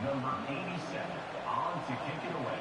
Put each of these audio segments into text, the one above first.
Number 87 on to kick it away.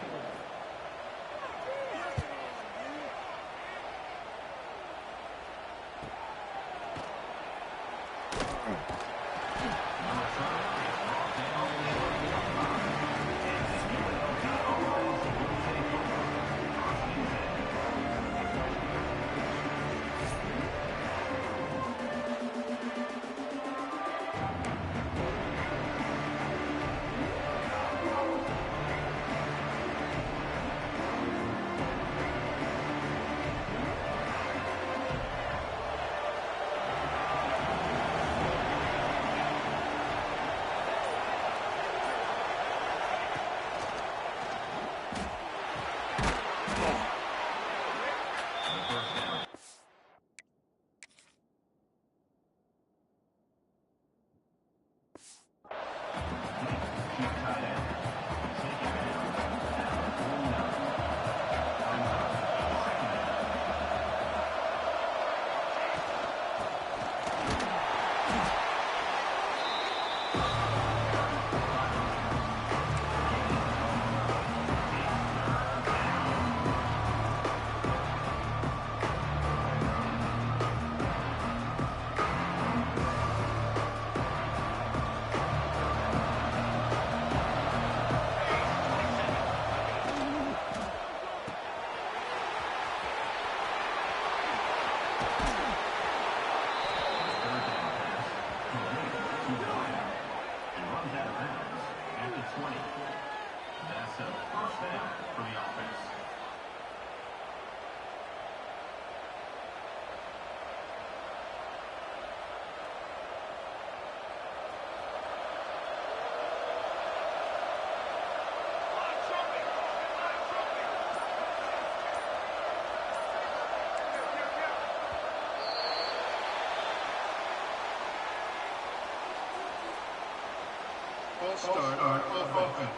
Start our offense.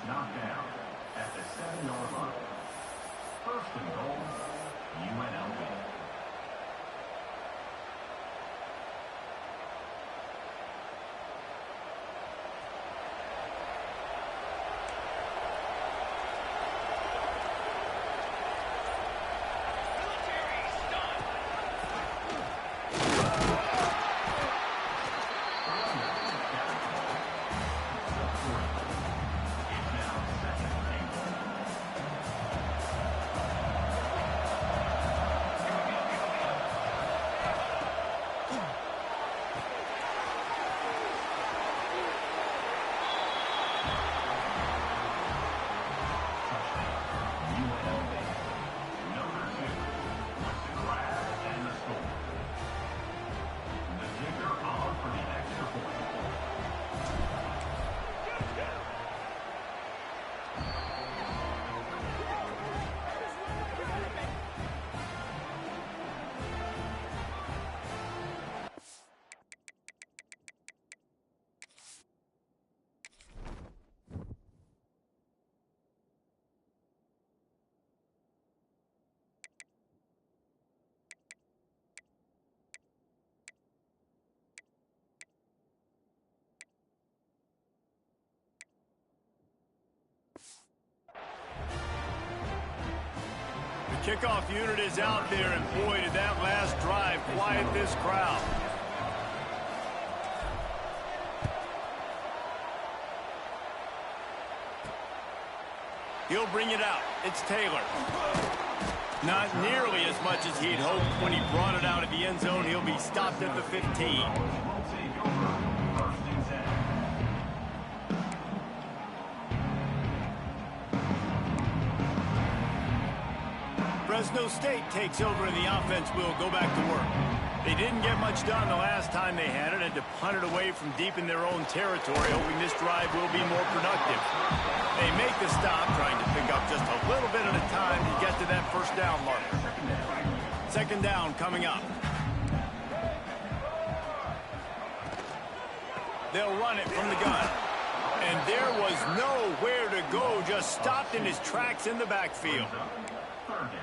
Knocked down at the 7-yard line. First and goal, UNLV. Kickoff unit is out there, and boy, did that last drive quiet this crowd. He'll bring it out. It's Taylor. Not nearly as much as he'd hoped when he brought it out of the end zone. He'll be stopped at the 15. Fresno State takes over and the offense will go back to work. They didn't get much done the last time they had it and to punt it away from deep in their own territory, hoping this drive will be more productive. They make the stop, trying to pick up just a little bit at a time to get to that first down marker. Second down coming up. They'll run it from the gun. And there was nowhere to go, just stopped in his tracks in the backfield.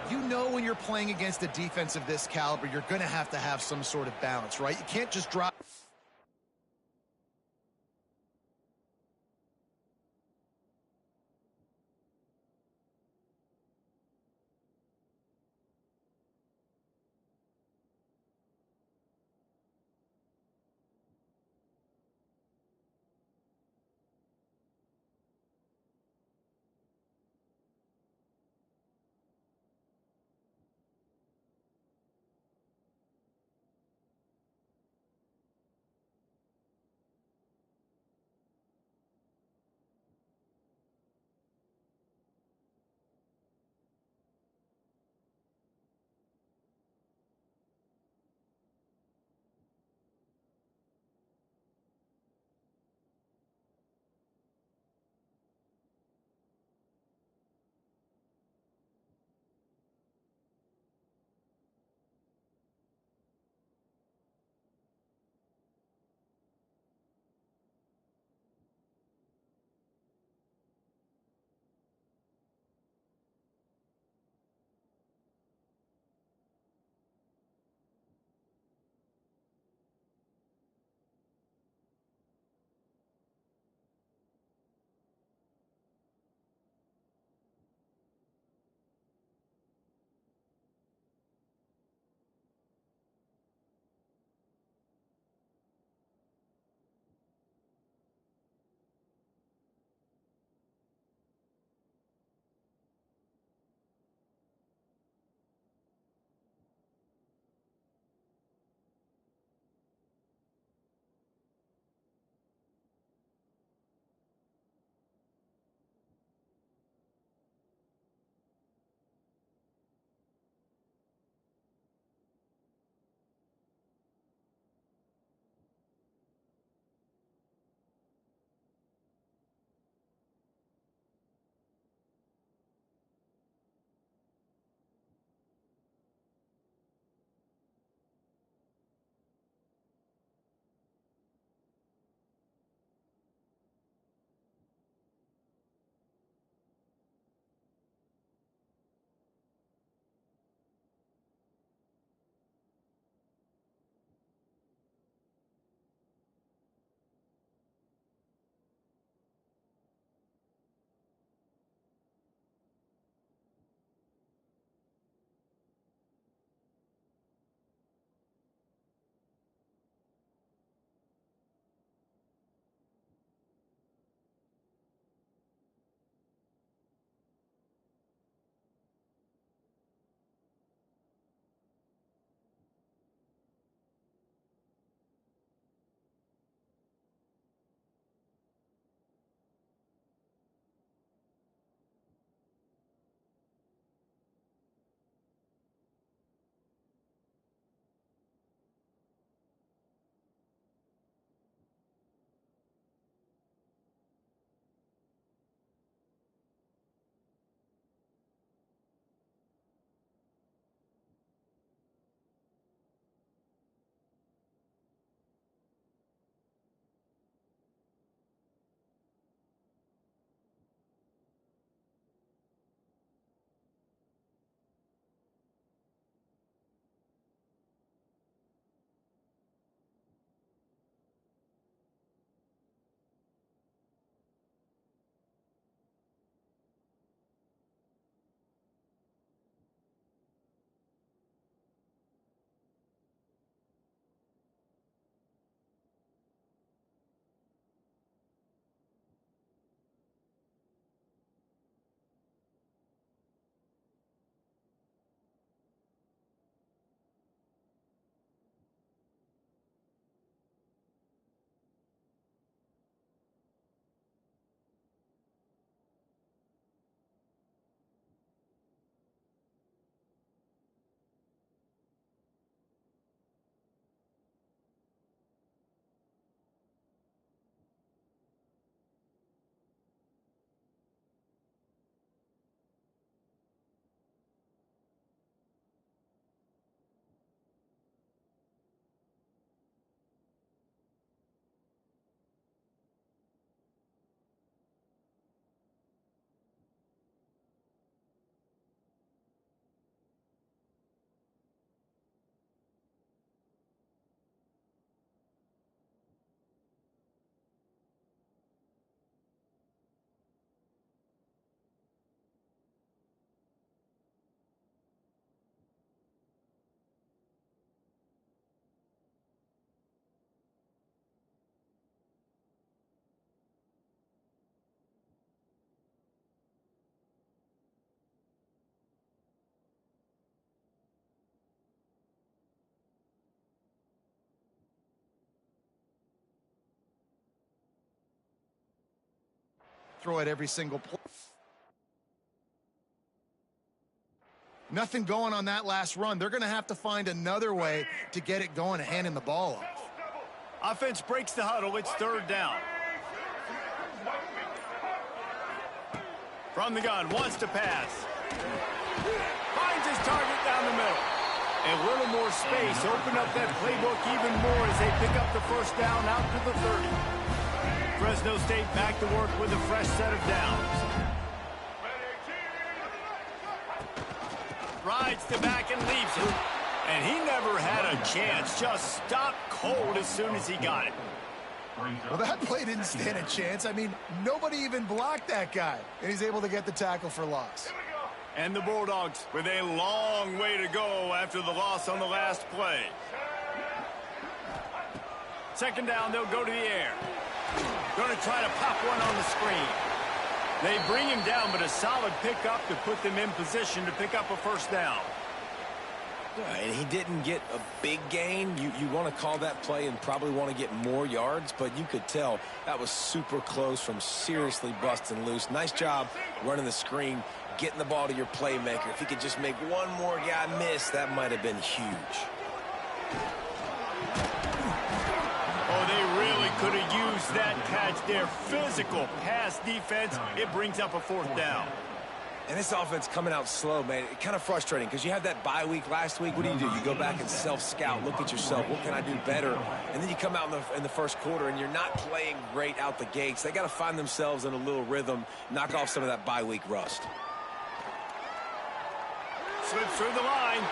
You know when you're playing against a defense of this caliber, you're going to have some sort of balance, right? You can't just drop. throw at every single play. Nothing going on that last run. They're going to have to find another way to get it going and handing the ball off. Offense breaks the huddle. It's third down. From the gun, wants to pass. Finds his target down the middle. A little more space. Open up that playbook even more as they pick up the first down out to the 30. Fresno State back to work with a fresh set of downs. Rides the back and leaves it. And he never had a chance. Just stopped cold as soon as he got it. Well, that play didn't stand a chance. I mean, nobody even blocked that guy. And he's able to get the tackle for loss. And the Bulldogs with a long way to go after the loss on the last play. Second down, they'll go to the air. Going to try to pop one on the screen. They bring him down, but a solid pickup to put them in position to pick up a first down. Yeah, and he didn't get a big gain. You want to call that play and probably want to get more yards, but you could tell that was super close from seriously busting loose. Nice job running the screen, getting the ball to your playmaker. If he could just make one more guy miss, that might have been huge. Oh, they really could have used that catch there. Physical pass defense. It brings up a fourth down. And this offense coming out slow, man. It's kind of frustrating because you have that bye week last week. What do? You go back and self-scout, look at yourself. What can I do better? And then you come out in the first quarter and you're not playing great out the gates. They got to find themselves in a little rhythm, knock off some of that bye week rust. Slips through the line.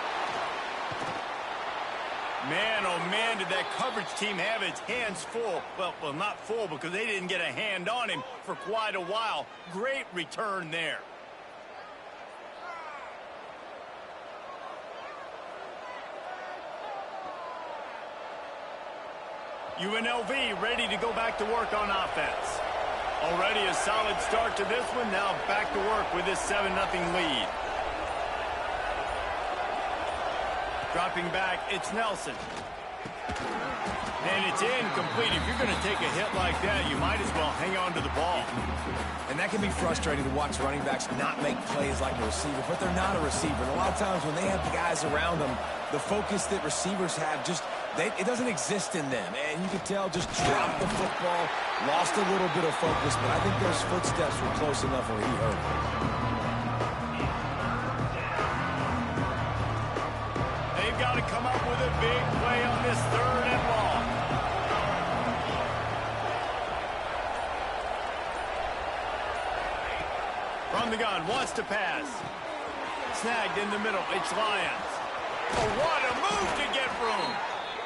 Man, oh man, did that coverage team have its hands full. Well, not full because they didn't get a hand on him for quite a while. Great return there. UNLV ready to go back to work on offense. Already a solid start to this one. Now back to work with this 7-0 lead. Dropping back, it's Nelson. And it's incomplete. If you're going to take a hit like that, you might as well hang on to the ball. And that can be frustrating to watch running backs not make plays like a receiver, but they're not a receiver. And a lot of times when they have the guys around them, the focus that receivers have it doesn't exist in them. And you can tell just dropped the football, lost a little bit of focus, but I think those footsteps were close enough where he hurt. They've got to come up with a big play on this third and long. From the gun, wants to pass. Snagged in the middle, it's Lyons. Oh, what a move to get room.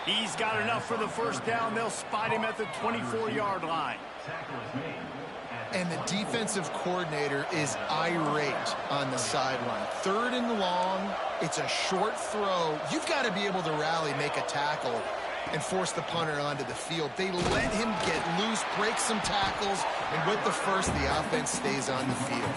He's got enough for the first down. They'll spot him at the 24-yard line. And the defensive coordinator is irate on the sideline. Third and long, it's a short throw. You've got to be able to rally, make a tackle, and force the punter onto the field. They let him get loose, break some tackles, and with the first, the offense stays on the field.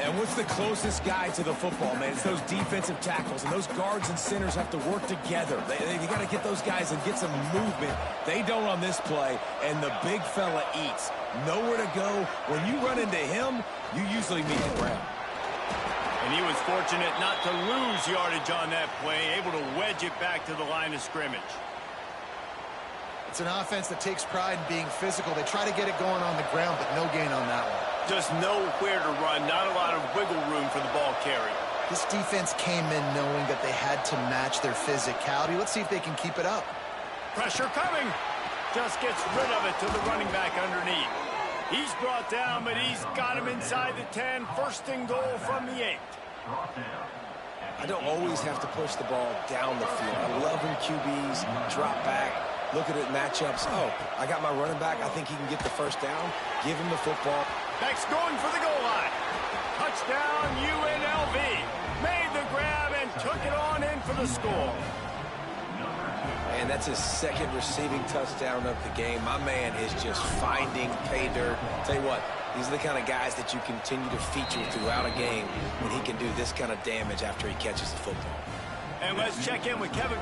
And what's the closest guy to the football, man? It's those defensive tackles, and those guards and centers have to work together. They got to get those guys and get some movement. They don't on this play, and the big fella eats. Nowhere to go. When you run into him, you usually meet the ground. And he was fortunate not to lose yardage on that play, able to wedge it back to the line of scrimmage. It's an offense that takes pride in being physical. They try to get it going on the ground, but no gain on that one. Just nowhere to run, not a lot of wiggle room for the ball carrier. This defense came in knowing that they had to match their physicality. Let's see if they can keep it up. Pressure coming. Just gets rid of it to the running back underneath. He's brought down, but he's got him inside the 10. First and goal from the 8. I don't always have to push the ball down the field. I love when QBs drop back, look at it, matchups. Oh, I got my running back. I think he can get the first down. Give him the football. Back's going for the goal line. Touchdown, UNLV. Made the grab and took it on in for the score. And that's his second receiving touchdown of the game. My man is just finding pay dirt. Tell you what, these are the kind of guys that you continue to feature throughout a game when he can do this kind of damage after he catches the football. And let's check in with Kevin.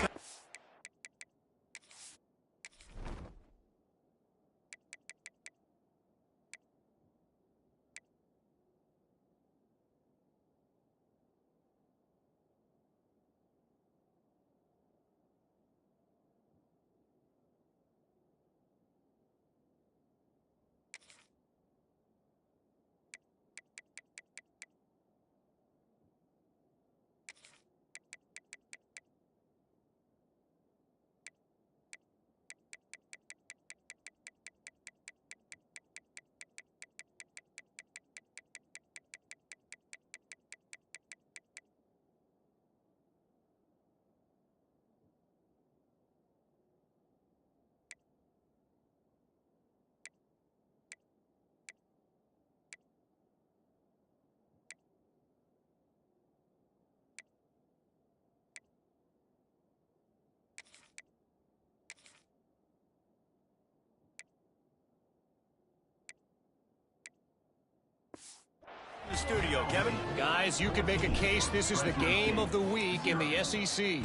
studio. Kevin? Guys, you could make a case this is the game of the week in the SEC.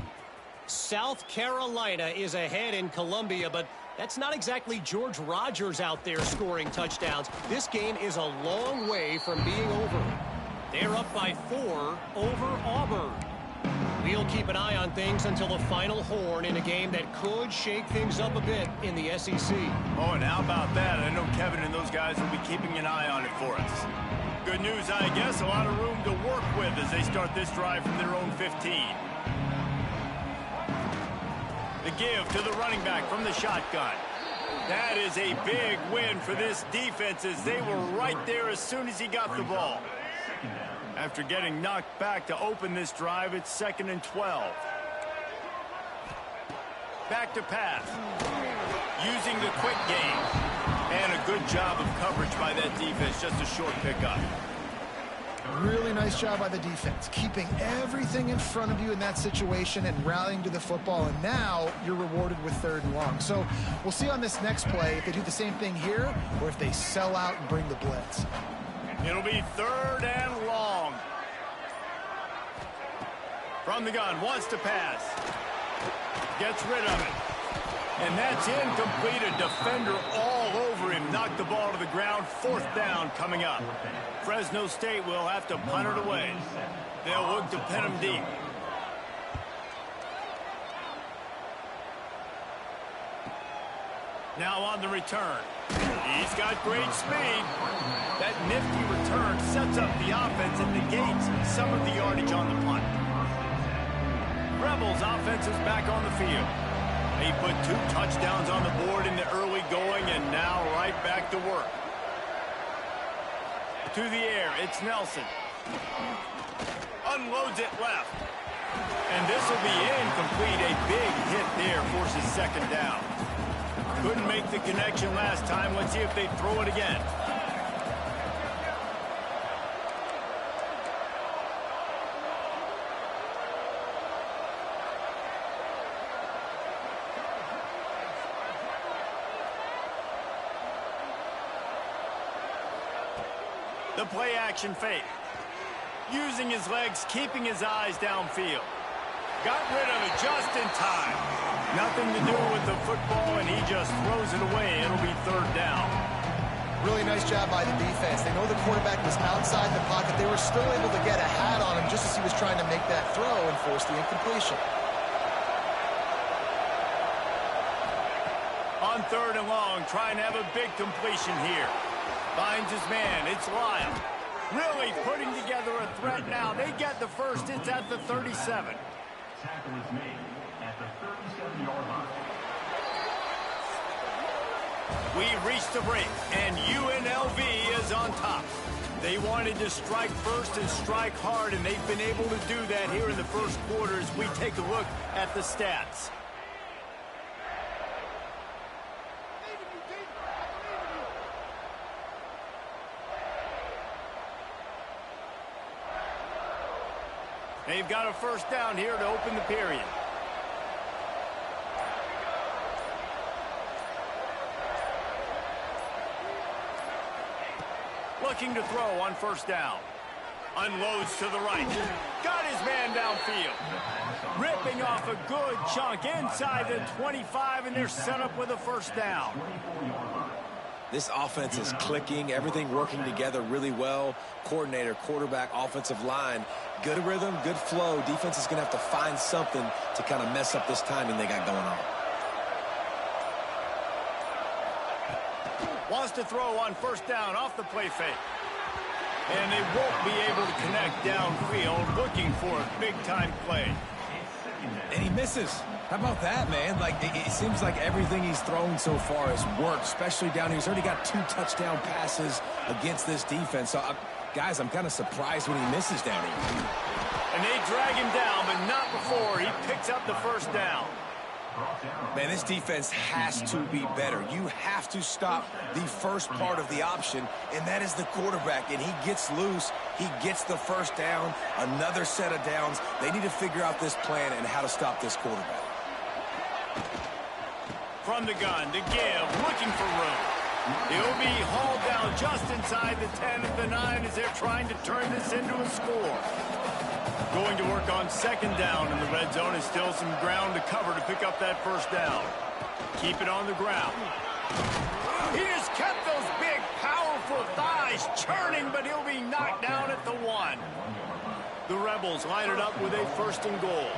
South Carolina is ahead in Columbia, but that's not exactly George Rogers out there scoring touchdowns. This game is a long way from being over. They're up by 4 over Auburn. We'll keep an eye on things until the final horn in a game that could shake things up a bit in the SEC. Oh, and how about that? I know Kevin and those guys will be keeping an eye on it for us. Good news, I guess. A lot of room to work with as they start this drive from their own 15. The give to the running back from the shotgun. That is a big win for this defense as they were right there as soon as he got the ball. After getting knocked back to open this drive, it's 2nd and 12. Back to pass. Using the quick game. And a good job of coverage by that defense. Just a short pickup. Really nice job by the defense, keeping everything in front of you in that situation and rallying to the football. And now you're rewarded with 3rd and long. So we'll see on this next play if they do the same thing here or if they sell out and bring the blitz. It'll be 3rd and long. From the gun, wants to pass. Gets rid of it. And that's incomplete. A defender all over him. Knocked the ball to the ground. 4th down coming up. Fresno State will have to punt it away. They'll look to pin him deep. Now on the return. He's got great speed. That nifty return sets up the offense and negates some of the yardage on the punt. Rebels offense is back on the field. They put 2 touchdowns on the board in the early going and now right back to work. To the air, it's Nelson. Unloads it left. And this will be incomplete. A big hit there forces 2nd down. Couldn't make the connection last time. Let's see if they throw it again. The play action fake. Using his legs, keeping his eyes downfield. Got rid of it just in time. Nothing to do with the football, and he just throws it away. It'll be 3rd down. Really nice job by the defense. They know the quarterback was outside the pocket. They were still able to get a hat on him just as he was trying to make that throw and force the incompletion. On 3rd and long, trying to have a big completion here. Finds his man. It's Lyle. Really putting together a threat now. They get the first. It's at the 37. Tackle is made at the 37-yard line. We reached the break, and UNLV is on top. They wanted to strike first and strike hard, and they've been able to do that here in the first quarter as we take a look at the stats. They've got a first down here to open the period. Looking to throw on first down. Unloads to the right. Got his man downfield. Ripping off a good chunk inside the 25, and they're set up with a first down. This offense is clicking, everything working together really well. Coordinator, quarterback, offensive line, good rhythm, good flow. Defense is going to have to find something to kind of mess up this timing they got going on. Wants to throw on first down off the play fake. And they won't be able to connect downfield, looking for a big-time play. And he misses. How about that, man? Like, it seems like everything he's thrown so far has worked, especially down here. He's already got 2 touchdown passes against this defense. So, guys, I'm kind of surprised when he misses down here. And they drag him down, but not before he picks up the first down. Man, this defense has to be better. You have to stop the first part of the option, and that is the quarterback. And he gets loose. He gets the first down, another set of downs. They need to figure out this plan and how to stop this quarterback. From the gun to give, looking for room. He'll be hauled down just inside the 10 at the 9 as they're trying to turn this into a score. Going to work on second down in the red zone is still some ground to cover to pick up that first down. Keep it on the ground. He just kept those big, powerful thighs churning, but he'll be knocked down at the 1. The Rebels line it up with a first and goal.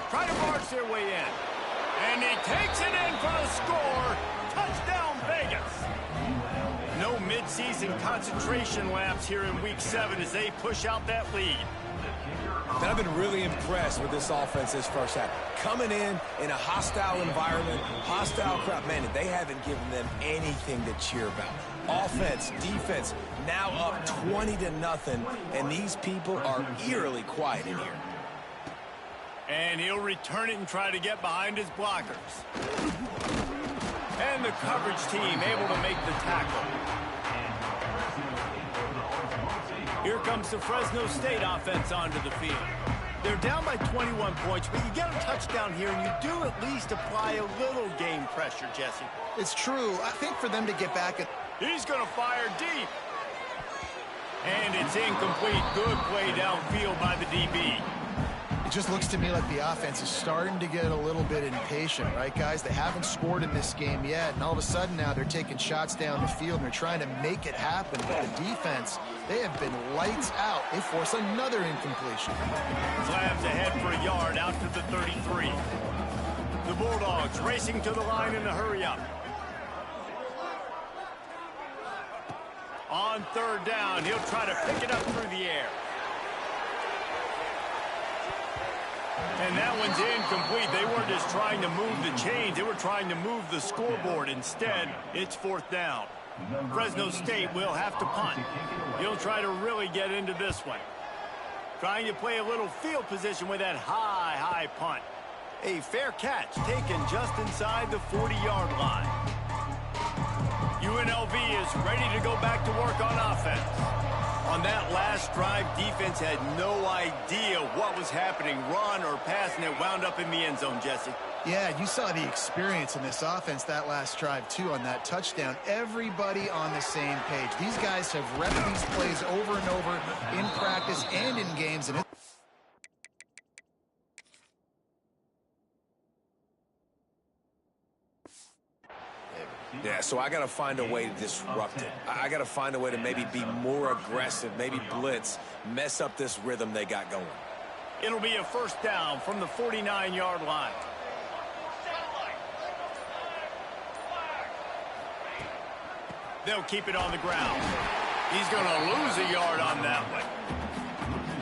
Try to march their way in. And he takes it in for the score. Touchdown, Vegas. No midseason concentration laps here in Week 7 as they push out that lead. And I've been really impressed with this offense this first half. Coming in a hostile environment, hostile crowd. Man, they haven't given them anything to cheer about. Offense, defense, now up 20-0, and these people are eerily quiet in here. And he'll return it and try to get behind his blockers. And the coverage team able to make the tackle. Here comes the Fresno State offense onto the field. They're down by 21 points, but you get a touchdown here, and you do at least apply a little game pressure, Jesse. It's true. I think for them to get back at... He's going to fire deep. And it's incomplete. Good play downfield by the DB. It just looks to me like the offense is starting to get a little bit impatient, right, guys? They haven't scored in this game yet, and all of a sudden now they're taking shots down the field, and they're trying to make it happen. But the defense, they have been lights out. They force another incompletion. Slabs ahead for a yard out to the 33. The Bulldogs racing to the line in a hurry-up. On third down, he'll try to pick it up through the air. And that one's incomplete. They weren't just trying to move the chains. They were trying to move the scoreboard. Instead, it's fourth down. Fresno State will have to punt. He'll try to really get into this one. Trying to play a little field position with that high punt. A fair catch taken just inside the 40-yard line. UNLV is ready to go back to work on offense. On that last drive, defense had no idea what was happening, run or pass, and it wound up in the end zone, Jesse. Yeah, you saw the experience in this offense that last drive, too, on that touchdown. Everybody on the same page. These guys have repped these plays over and over in practice and in games, and Yeah, so I got to find a way to disrupt it. I got to find a way to maybe be more aggressive, maybe blitz, mess up this rhythm they got going. It'll be a first down from the 49-yard line. They'll keep it on the ground. He's going to lose a yard on that one.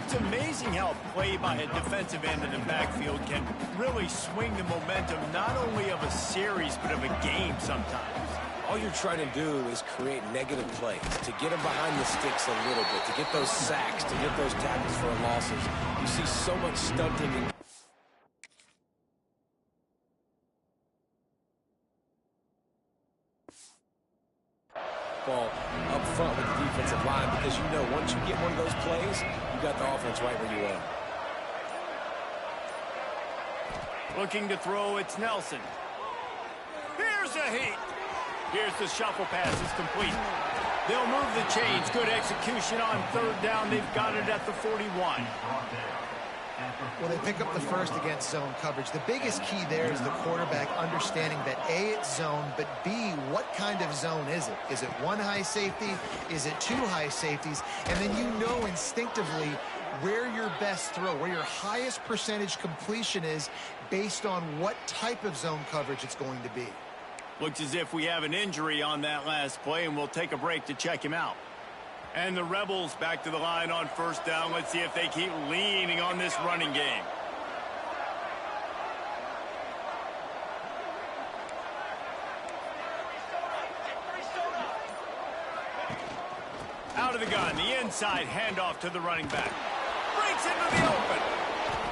It's amazing how a play by a defensive end in the backfield can really swing the momentum not only of a series but of a game sometimes. All you're trying to do is create negative plays, to get them behind the sticks a little bit, to get those sacks, to get those tackles for losses. You see so much stunting and ball up front with the defensive line, because you know once you get one of those plays, you got the offense right where you want. Looking to throw, it's Nelson. Here's a heat. Here's the shuffle pass. It's complete. They'll move the chains. Good execution on third down. They've got it at the 41. Well, they pick up the first against zone coverage. The biggest key there is the quarterback understanding that A, it's zone, but B, what kind of zone is it? Is it one high safety? Is it two high safeties? And then you know instinctively where your best throw, where your highest percentage completion is based on what type of zone coverage it's going to be. Looks as if we have an injury on that last play, and we'll take a break to check him out. And the Rebels back to the line on first down. Let's see if they keep leaning on this running game. Out of the gun, the inside handoff to the running back. Breaks into the open.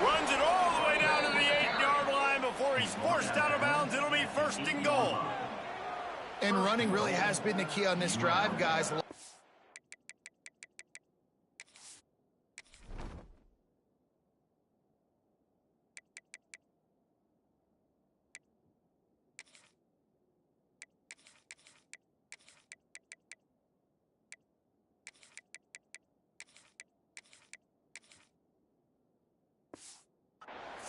Runs it all the way down to the 8-yard line before he's forced out of bounds. It'll be first and goal. And running really has been the key on this drive, guys.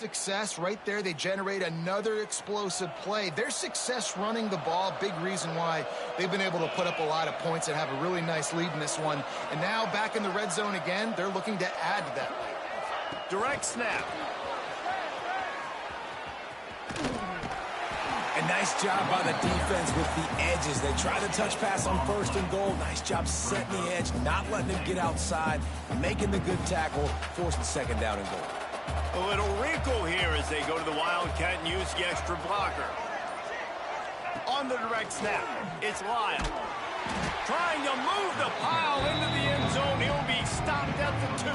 success right there. They generate another explosive play. Their success running the ball, big reason why they've been able to put up a lot of points and have a really nice lead in this one. And now back in the red zone again, they're looking to add to that lead. Direct snap. A nice job by the defense with the edges. They try the touch pass on 1st and goal. Nice job setting the edge, not letting him get outside, making the good tackle, forcing 2nd down and goal. A little wrinkle here as they go to the Wildcat and use the extra blocker. On the direct snap, it's Lyle. Trying to move the pile into the end zone. He'll be stopped at the 2.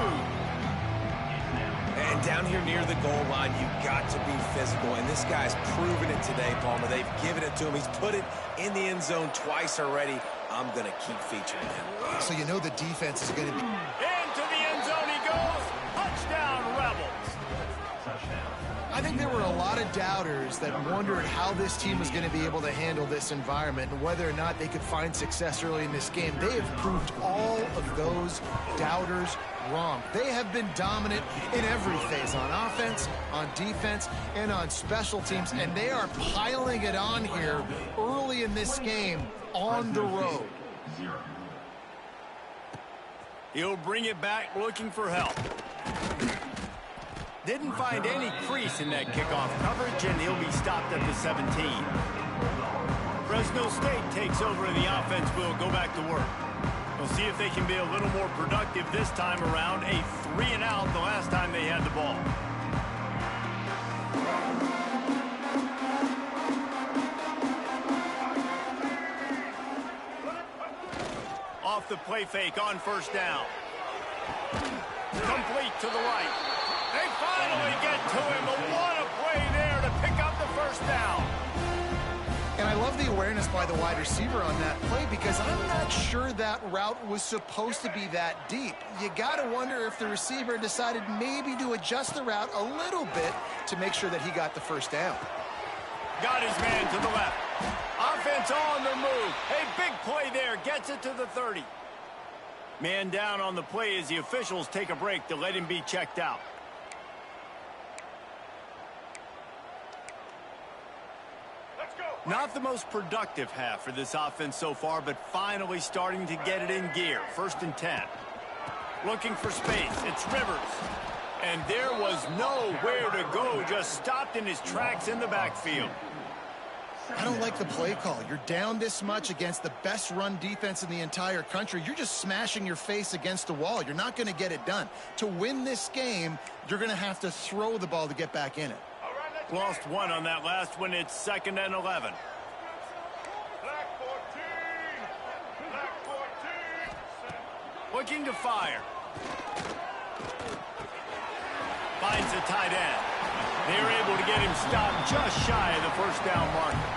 And down here near the goal line, you've got to be physical. And this guy's proven it today, Palmer. They've given it to him. He's put it in the end zone twice already. I'm going to keep featuring him. So you know the defense is going to be... Into the end zone he goes. Touchdown, Rebels. I think there were a lot of doubters that wondered how this team was going to be able to handle this environment and whether or not they could find success early in this game. They have proved all of those doubters wrong. They have been dominant in every phase, on offense, on defense, and on special teams, and they are piling it on here early in this game on the road. He'll bring it back looking for help. Didn't find any crease in that kickoff coverage, and he'll be stopped at the 17. Fresno State takes over, and the offense will go back to work. We'll see if they can be a little more productive this time around. A 3-and-out the last time they had the ball. Off the play fake on 1st down. Complete to the right. They finally get to him, but what a play there to pick up the 1st down. And I love the awareness by the wide receiver on that play because I'm not sure that route was supposed to be that deep. You got to wonder if the receiver decided maybe to adjust the route a little bit to make sure that he got the 1st down. Got his man to the left. Offense on the move. A big play there. Gets it to the 30. Man down on the play as the officials take a break to let him be checked out. Not the most productive half for this offense so far, but finally starting to get it in gear. 1st and 10. Looking for space. It's Rivers. And there was nowhere to go. Just stopped in his tracks in the backfield. I don't like the play call. You're down this much against the best run defense in the entire country. You're just smashing your face against the wall. You're not going to get it done. To win this game, you're going to have to throw the ball to get back in it. Lost one on that last one. It's 2nd and 11. Looking to fire. Finds a tight end. They're able to get him stopped just shy of the 1st down marker.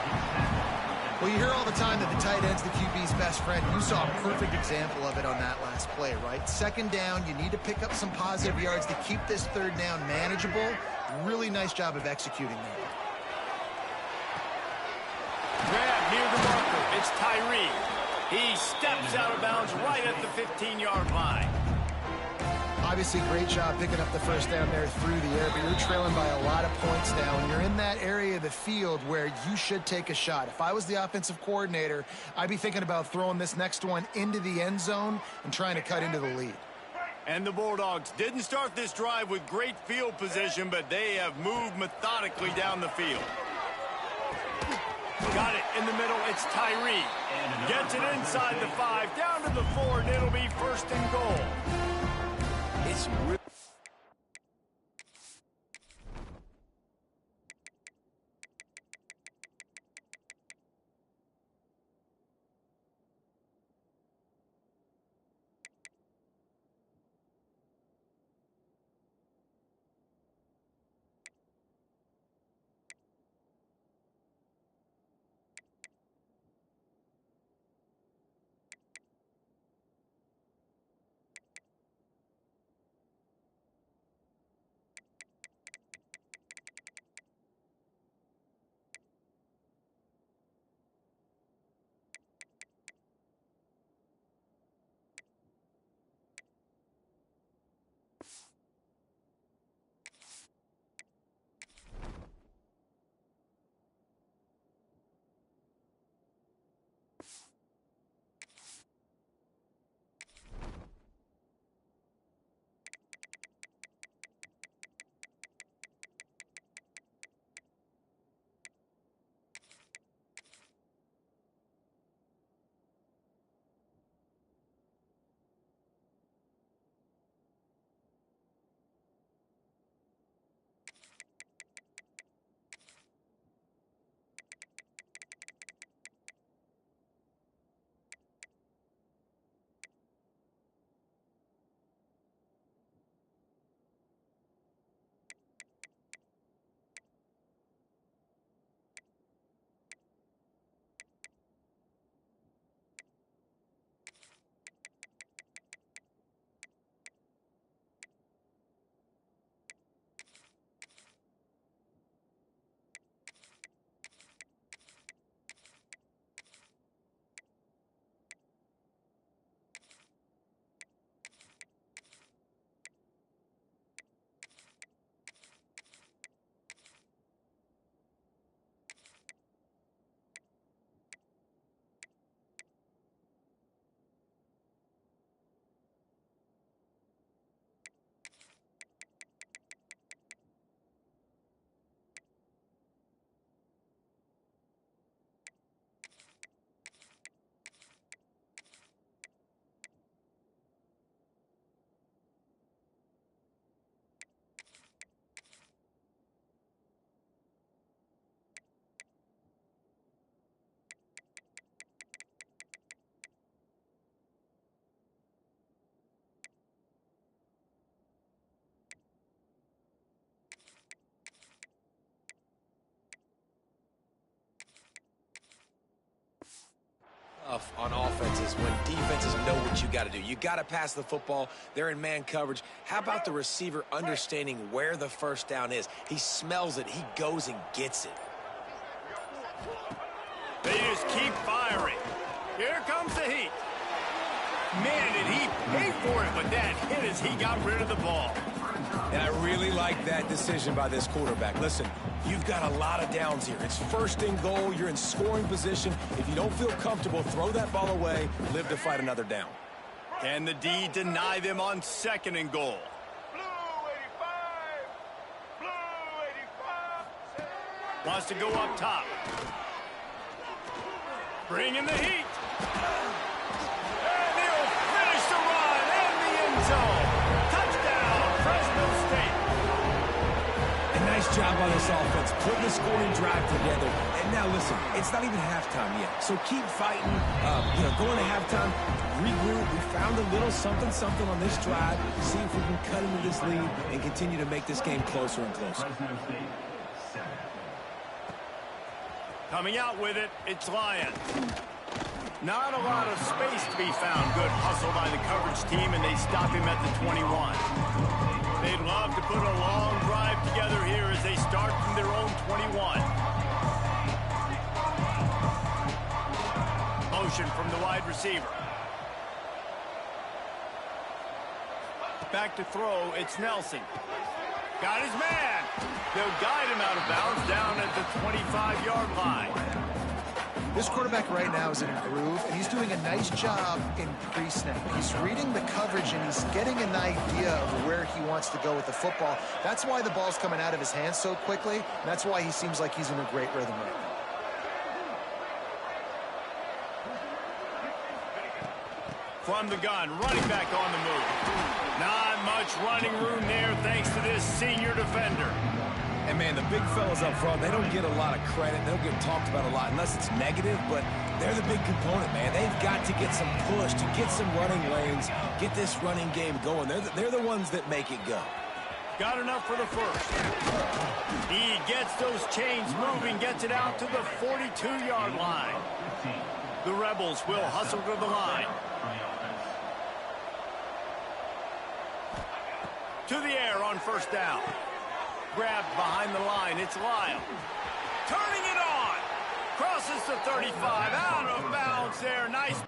Well, you hear all the time that the tight end's the QB's best friend. You saw a perfect example of it on that last play, right? 2nd down, you need to pick up some positive yards to keep this 3rd down manageable. Really nice job of executing that. Grab near the marker. It's Tyree. He steps out of bounds right at the 15-yard line. Obviously, great job picking up the 1st down there through the air, but you're trailing by a lot of points now, and you're in that area of the field where you should take a shot. If I was the offensive coordinator, I'd be thinking about throwing this next one into the end zone and trying to cut into the lead. And the Bulldogs didn't start this drive with great field position, but they have moved methodically down the field. Got it in the middle. It's Tyree. Gets it inside the 5, down to the 4, and it'll be 1st and goal. It's is when defenses know what you got to do. You got to pass the football. They're in man coverage. How about the receiver understanding where the first down is? He smells it. He goes and gets it. They just keep firing. Here comes the heat. Man, did he pay for it with that hit as he got rid of the ball. And I really like that decision by this quarterback. Listen, you've got a lot of downs here. It's first and goal. You're in scoring position. If you don't feel comfortable, throw that ball away. Live to fight another down. Can the D deny them on second and goal? Wants to go up top. Bring in the heat. And he'll finish the run and the end zone. Touchdown, Fresno State. A nice job on this offense, putting the scoring drive together. And now listen, it's not even halftime yet. So keep fighting, going to halftime, regroup. We found a little something on this drive. See if we can cut into this lead and continue to make this game closer and closer. Coming out with it, it's Lions. Not a lot of space to be found. Good hustle by the coverage team, and they stop him at the 21. They'd love to put a long drive together here as they start from their own 21. Motion from the wide receiver. Back to throw, it's Nelson. Got his man. They'll guide him out of bounds down at the 25-yard line. This quarterback right now is in a groove, and he's doing a nice job in pre-snap. He's reading the coverage, and he's getting an idea of where he wants to go with the football. That's why the ball's coming out of his hands so quickly, and that's why he seems like he's in a great rhythm right now. From the gun, running back on the move. Not much running room there thanks to this senior defender. And, man, the big fellas up front, they don't get a lot of credit. They don't get talked about a lot unless it's negative, but they're the big component, man. They've got to get some push, to get some running lanes, get this running game going. They're the ones that make it go. Got enough for the first. He gets those chains moving, gets it out to the 42-yard line. The Rebels will hustle to the line. To the air on first down. Grabbed behind the line, it's Lyle. Turning it on. Crosses the 35, out of bounds there. Nice.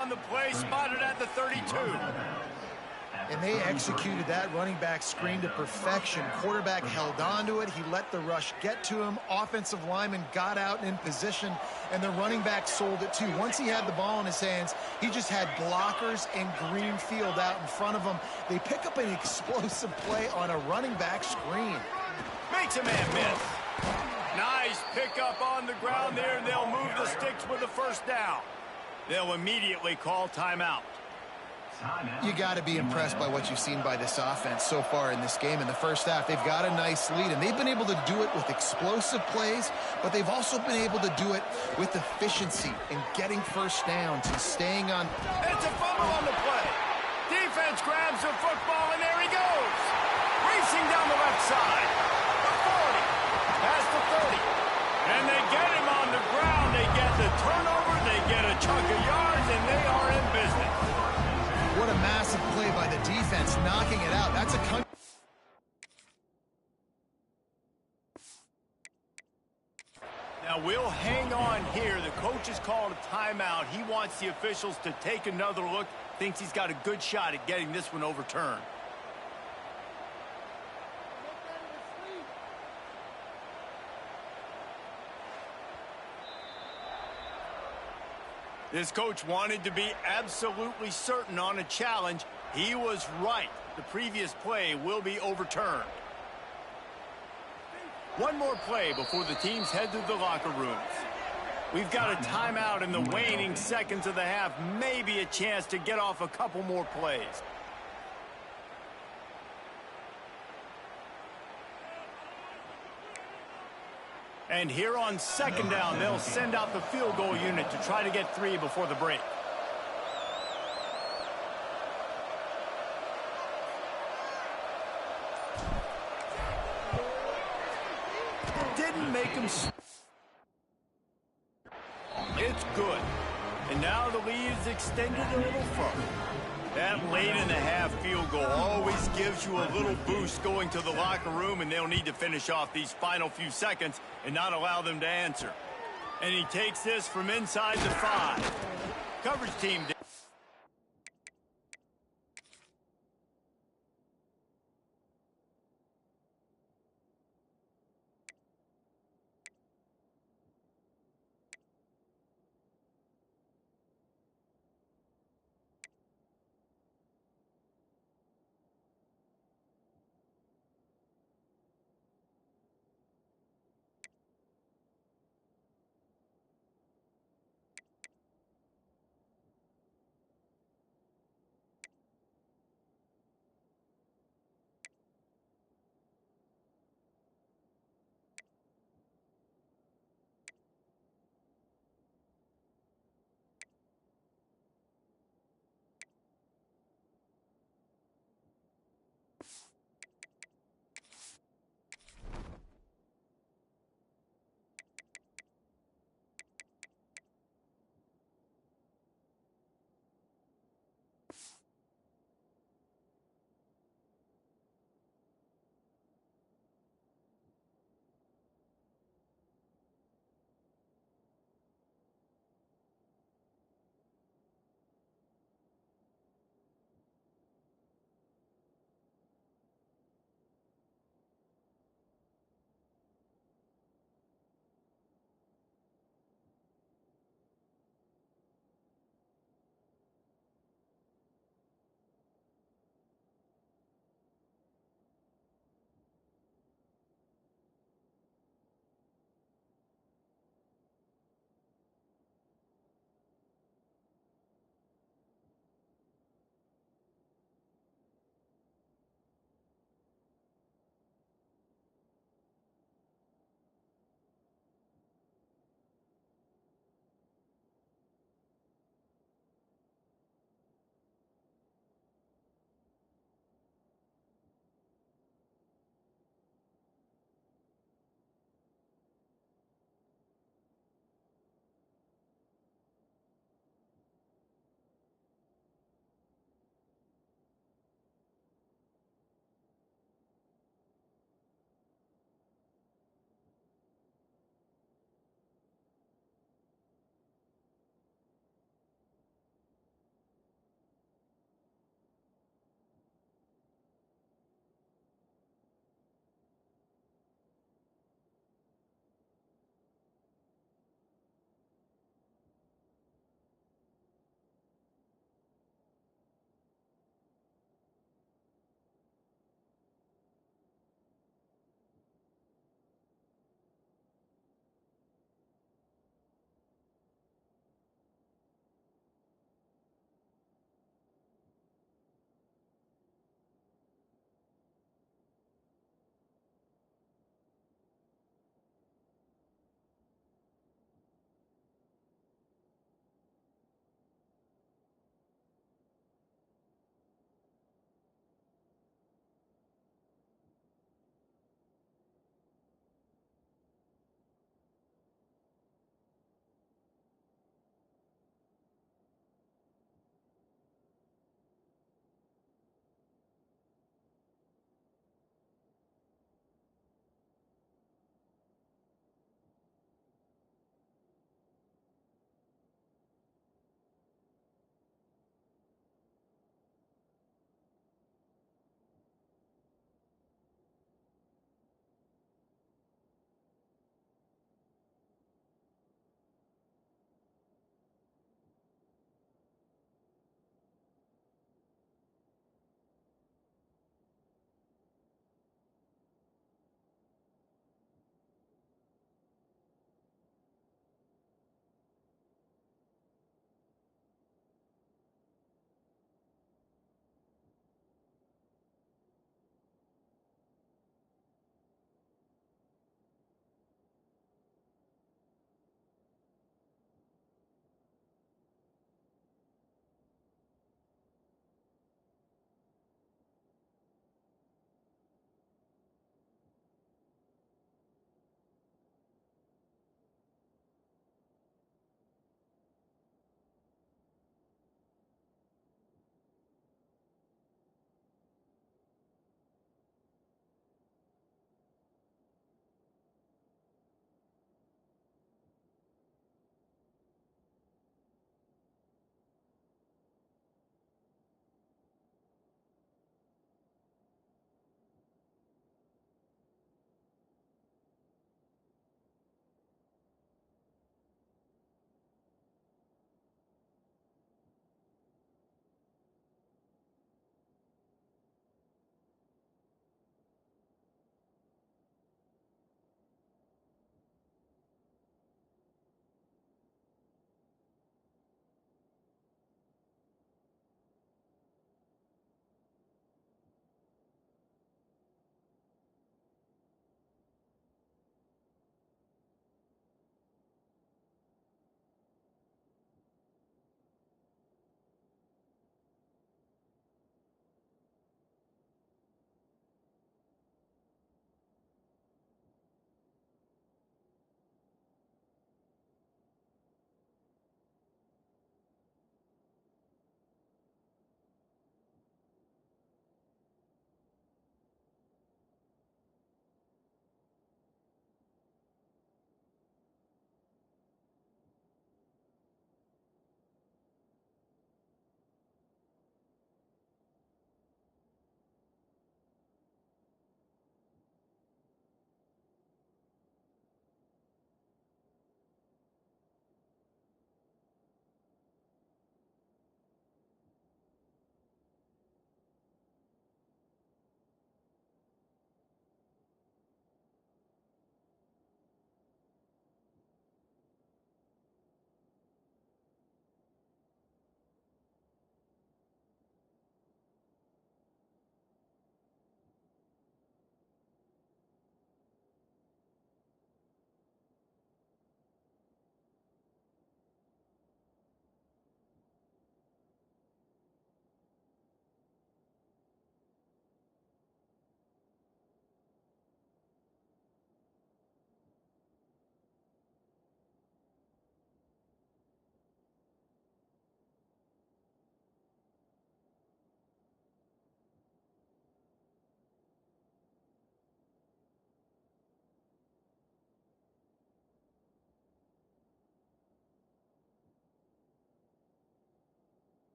On the play, spotted at the 32. And they executed that running back screen to perfection. Quarterback held on to it. He let the rush get to him. Offensive lineman got out in position, and the running back sold it too. Once he had the ball in his hands, he just had blockers and green field out in front of him. They pick up an explosive play on a running back screen. Makes a man miss. Nice pickup on the ground there. They'll move the sticks with the first down. They'll immediately call timeout. You got to be impressed by what you've seen by this offense so far in this game. In the first half, they've got a nice lead, and they've been able to do it with explosive plays, but they've also been able to do it with efficiency and getting first downs and staying on. It's a fumble on the play. Defense grabs the football, and there he goes. Racing down the left side. The 40. Past the 30. And they get him on the ground. They get the turnover. They get a chunk of yards, and they are in business. What a massive play by the defense, knocking it out. That's a Now we'll hang on here. The coach has called a timeout. He wants the officials to take another look. Thinks he's got a good shot at getting this one overturned. This coach wanted to be absolutely certain on a challenge. He was right. The previous play will be overturned. One more play before the teams head to the locker rooms. We've got a timeout in the waning seconds of the half. Maybe a chance to get off a couple more plays. And here on second down, they'll send out the field goal unit to try to get 3 before the break. didn't make him... It's good. And now the lead is extended a little further. That late-in-the-half field goal always gives you a little boost going to the locker room, and they'll need to finish off these final few seconds and not allow them to answer. And he takes this from inside the 5. Coverage team...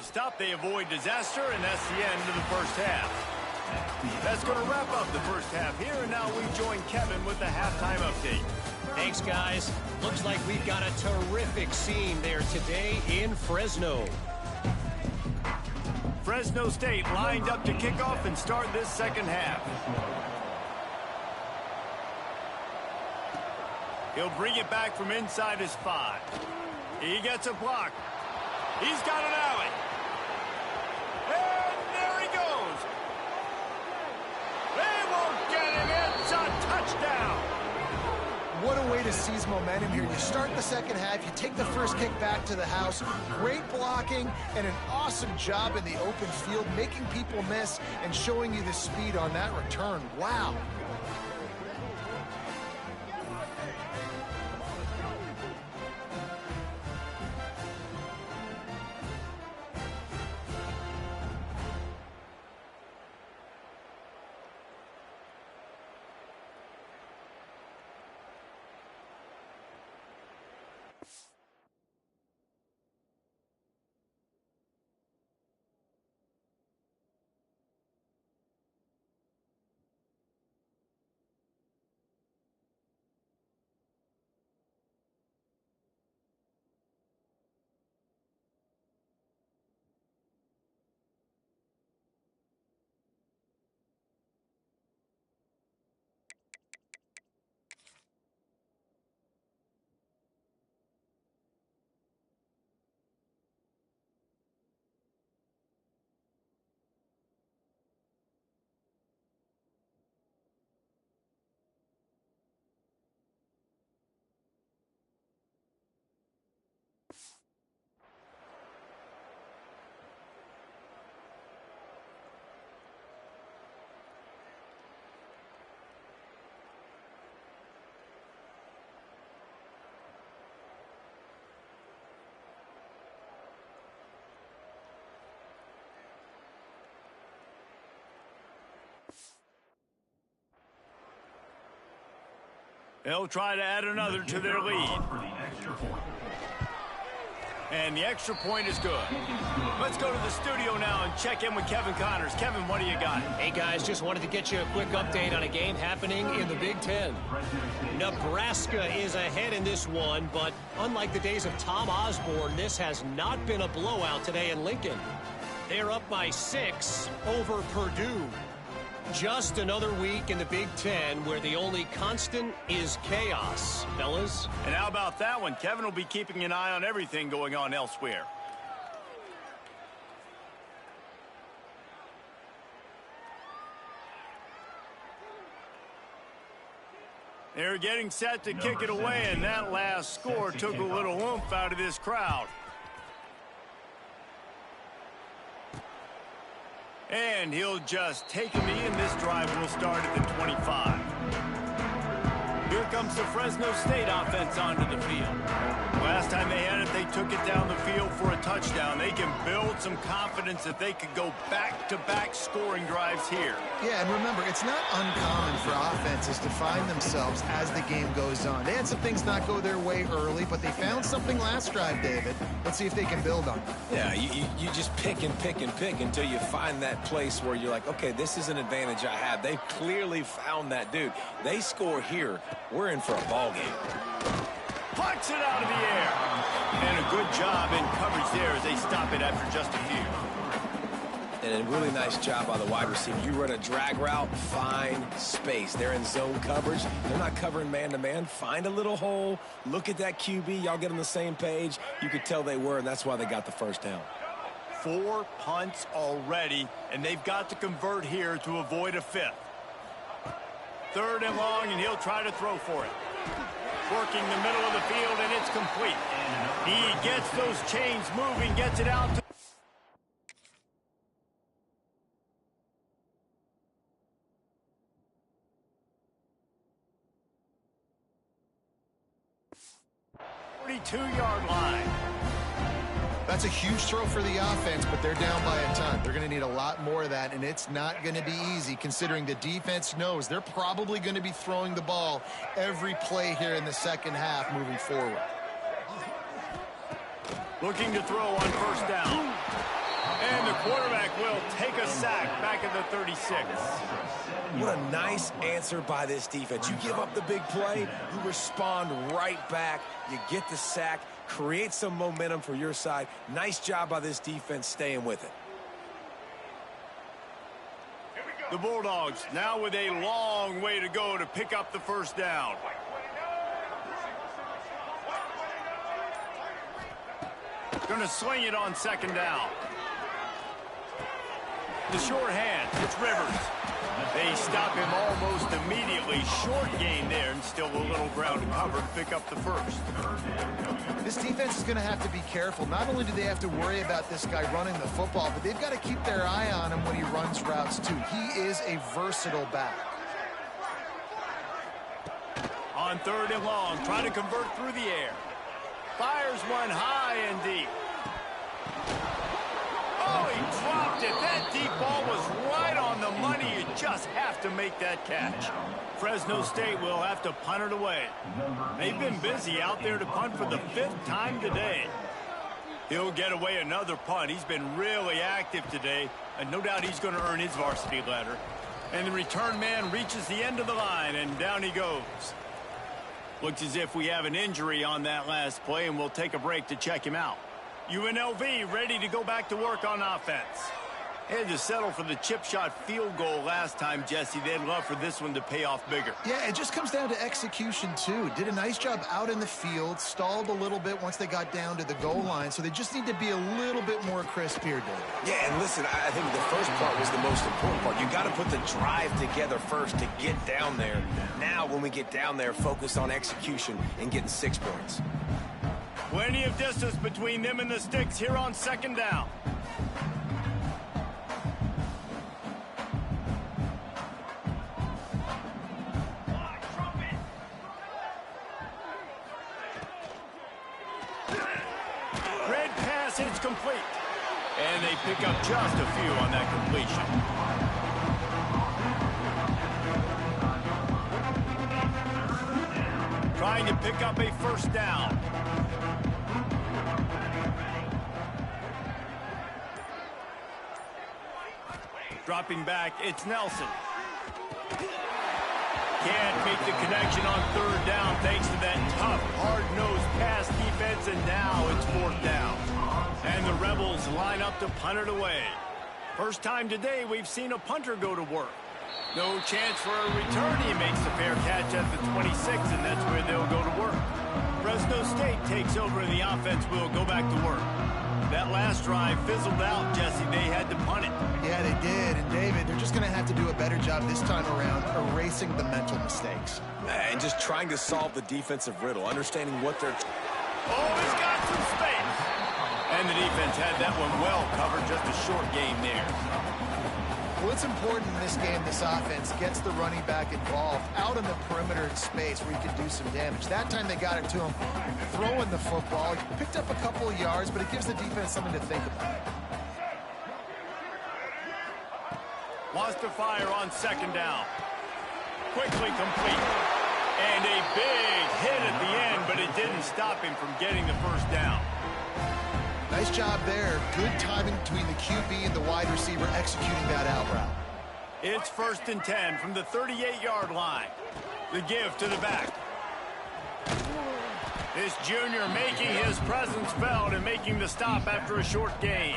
stop, they avoid disaster, and that's the end of the first half. That's going to wrap up the first half here, and now we join Kevin with the halftime update. Thanks, guys. Looks like we've got a terrific scene there today in Fresno. Fresno State lined up to kick off and start this second half. He'll bring it back from inside his 5. He gets a block. He's got an alley. And there he goes. They won't get him. It's a touchdown. What a way to seize momentum here. You start the second half, you take the first kick back to the house. Great blocking and an awesome job in the open field, making people miss and showing you the speed on that return. Wow. They'll try to add another to their lead. And the extra point is good. Let's go to the studio now and check in with Kevin Connors. Kevin, what do you got? Hey, guys, just wanted to get you a quick update on a game happening in the Big Ten. Nebraska is ahead in this one, but unlike the days of Tom Osborne, this has not been a blowout today in Lincoln. They're up by 6 over Purdue. Just another week in the Big Ten where the only constant is chaos, fellas. And how about that one? Kevin will be keeping an eye on everything going on elsewhere. They're getting set to kick it away, and that last score took a little oomph out of this crowd. And he'll just take a knee, and this drive will start at the 25. Here comes the Fresno State offense onto the field. Last time they had it, they took it down the field for a touchdown. They can build some confidence that they could go back-to-back scoring drives here. Yeah, and remember, it's not uncommon for offenses to find themselves as the game goes on. They had some things not go their way early, but they found something last drive, David. Let's see if they can build on it. Yeah, you just pick and pick and pick until you find that place where you're like, okay, this is an advantage I have. They've clearly found that, dude. They score here, we're in for a ball game. Plucks it out of the air. And a good job in coverage there as they stop it after just a few. And a really nice job by the wide receiver. You run a drag route, find space. They're in zone coverage. They're not covering man-to-man. Find a little hole. Look at that QB. Y'all get on the same page. You could tell they were, and that's why they got the first down. 4 punts already, and they've got to convert here to avoid a 5th. 3rd and long, and he'll try to throw for it. Working the middle of the field, and it's complete. He gets those chains moving, gets it out to 42-yard line. That's a huge throw for the offense, but they're down by a ton. They're going to need a lot more of that, and it's not going to be easy considering the defense knows they're probably going to be throwing the ball every play here in the second half moving forward. Looking to throw on 1st down. And the quarterback will take a sack back at the 36. What a nice answer by this defense. You give up the big play, you respond right back, you get the sack, create some momentum for your side. Nice job by this defense staying with it. The Bulldogs now with a long way to go to pick up the first down. Going to swing it on second down. The short hand, it's Rivers. They stop him almost immediately. Short gain there, and still a little ground to cover to pick up the first. This defense is going to have to be careful. Not only do they have to worry about this guy running the football, but they've got to keep their eye on him when he runs routes too. He is a versatile back. On third and long, trying to convert through the air. Fires one high and deep. Oh, he dropped it. That deep ball was right on the money. You just have to make that catch. Fresno State will have to punt it away. They've been busy out there to punt for the 5th time today. He'll get away another punt. He's been really active today, and no doubt he's going to earn his varsity letter. And the return man reaches the end of the line, and down he goes. Looks as if we have an injury on that last play, and we'll take a break to check him out. UNLV ready to go back to work on offense. They had to settle for the chip shot field goal last time, Jesse. They'd love for this one to pay off bigger. Yeah, it just comes down to execution, too. Did a nice job out in the field, stalled a little bit once they got down to the goal line, so they just need to be a little bit more crisp here, David. Yeah, and listen, I think the first part was the most important part. You got to put the drive together first to get down there. Now, when we get down there, focus on execution and getting 6 points. Plenty of distance between them and the sticks here on second down. Red pass, it's complete. And they pick up just a few on that completion. Trying to pick up a first down. Dropping back, it's Nelson. Can't make the connection on third down thanks to that tough, hard-nosed pass defense, and now it's 4th down. And the Rebels line up to punt it away. First time today we've seen a punter go to work. No chance for a return. He makes the fair catch at the 26, and that's where they'll go to work. Fresno State takes over, and the offense will go back to work. That last drive fizzled out, Jesse. They had to punt it. Yeah, they did. And, David, they're just going to have to do a better job this time around erasing the mental mistakes. And just trying to solve the defensive riddle, understanding what they're... Oh, he's got some space. And the defense had that one well covered. Just a short game there. Well, it's important in this game, this offense gets the running back involved out in the perimeter in space where he can do some damage. That time they got it to him throwing the football. He picked up a couple of yards, but it gives the defense something to think about. Wants to fire on second down. Quickly complete. And a big hit at the end, but it didn't stop him from getting the first down. Nice job there. Good timing between the QB and the wide receiver executing that out route. It's 1st and 10 from the 38-yard line. The give to the back. This junior making his presence felt and making the stop after a short gain.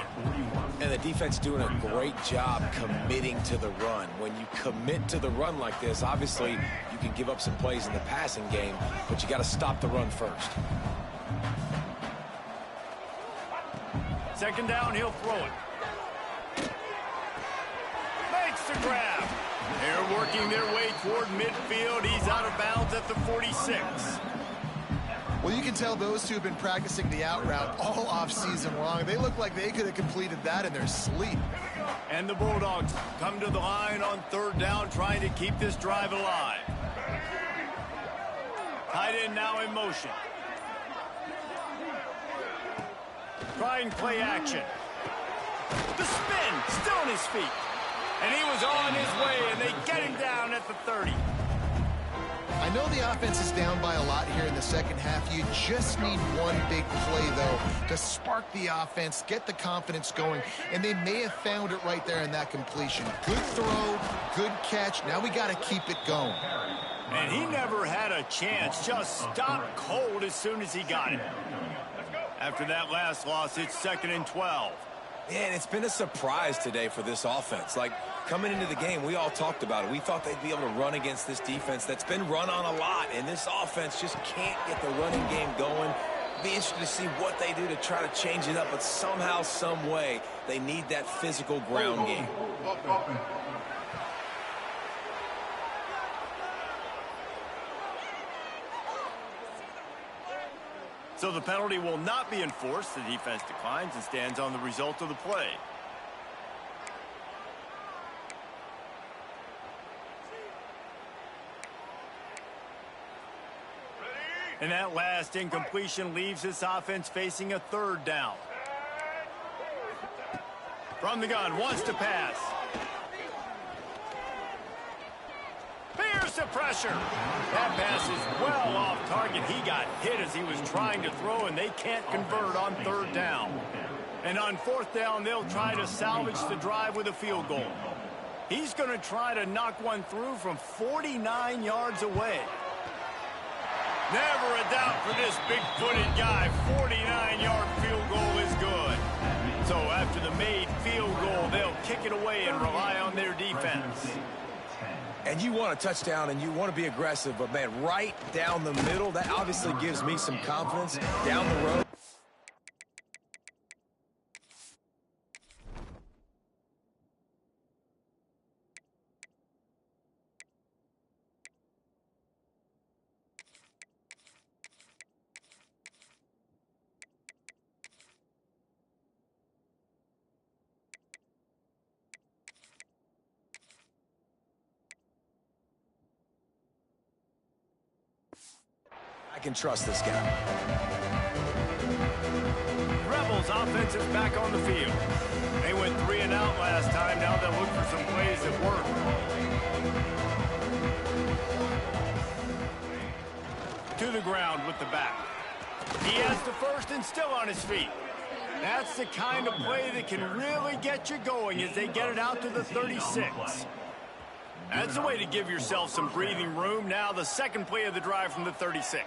And the defense doing a great job committing to the run. When you commit to the run like this, obviously you can give up some plays in the passing game, but you got to stop the run first. Second down, he'll throw it. Makes the grab. They're working their way toward midfield. He's out of bounds at the 46. Well, you can tell those two have been practicing the out route all off-season long. They look like they could have completed that in their sleep. And the Bulldogs come to the line on third down, trying to keep this drive alive. Tight end now in motion. Trying play action. The spin, still on his feet. And he was on his way, and they get him down at the 30. I know the offense is down by a lot here in the second half. You just need one big play, though, to spark the offense, get the confidence going, and they may have found it right there in that completion. Good throw, good catch. Now we got to keep it going. And he never had a chance. Just stopped cold as soon as he got it. After that last loss, it's 2nd and 12. Yeah, and it's been a surprise today for this offense. Like, coming into the game, we all talked about it. We thought they'd be able to run against this defense that's been run on a lot, and this offense just can't get the running game going. Be interested to see what they do to try to change it up, but somehow, some way, they need that physical ground game. So the penalty will not be enforced. The defense declines and stands on the result of the play. And that last incompletion leaves this offense facing a 3rd down. From the gun, wants to pass. Here's the pressure. That pass is well off target. He got hit as he was trying to throw, and they can't convert on 3rd down. And on 4th down, they'll try to salvage the drive with a field goal. He's going to try to knock one through from 49 yards away. Never a doubt for this big-footed guy. 49-yard field goal is good. So after the made field goal, they'll kick it away and rely on their defense. And you want a touchdown and you want to be aggressive, but, man, right down the middle, that obviously gives me some confidence down the road. I can trust this guy. Rebels offense is back on the field. They went 3 and out last time. Now they'll look for some plays that work. To the ground with the back. He has the first and still on his feet. That's the kind of play that can really get you going as they get it out to the 36. That's the way to give yourself some breathing room. Now the second play of the drive from the 36.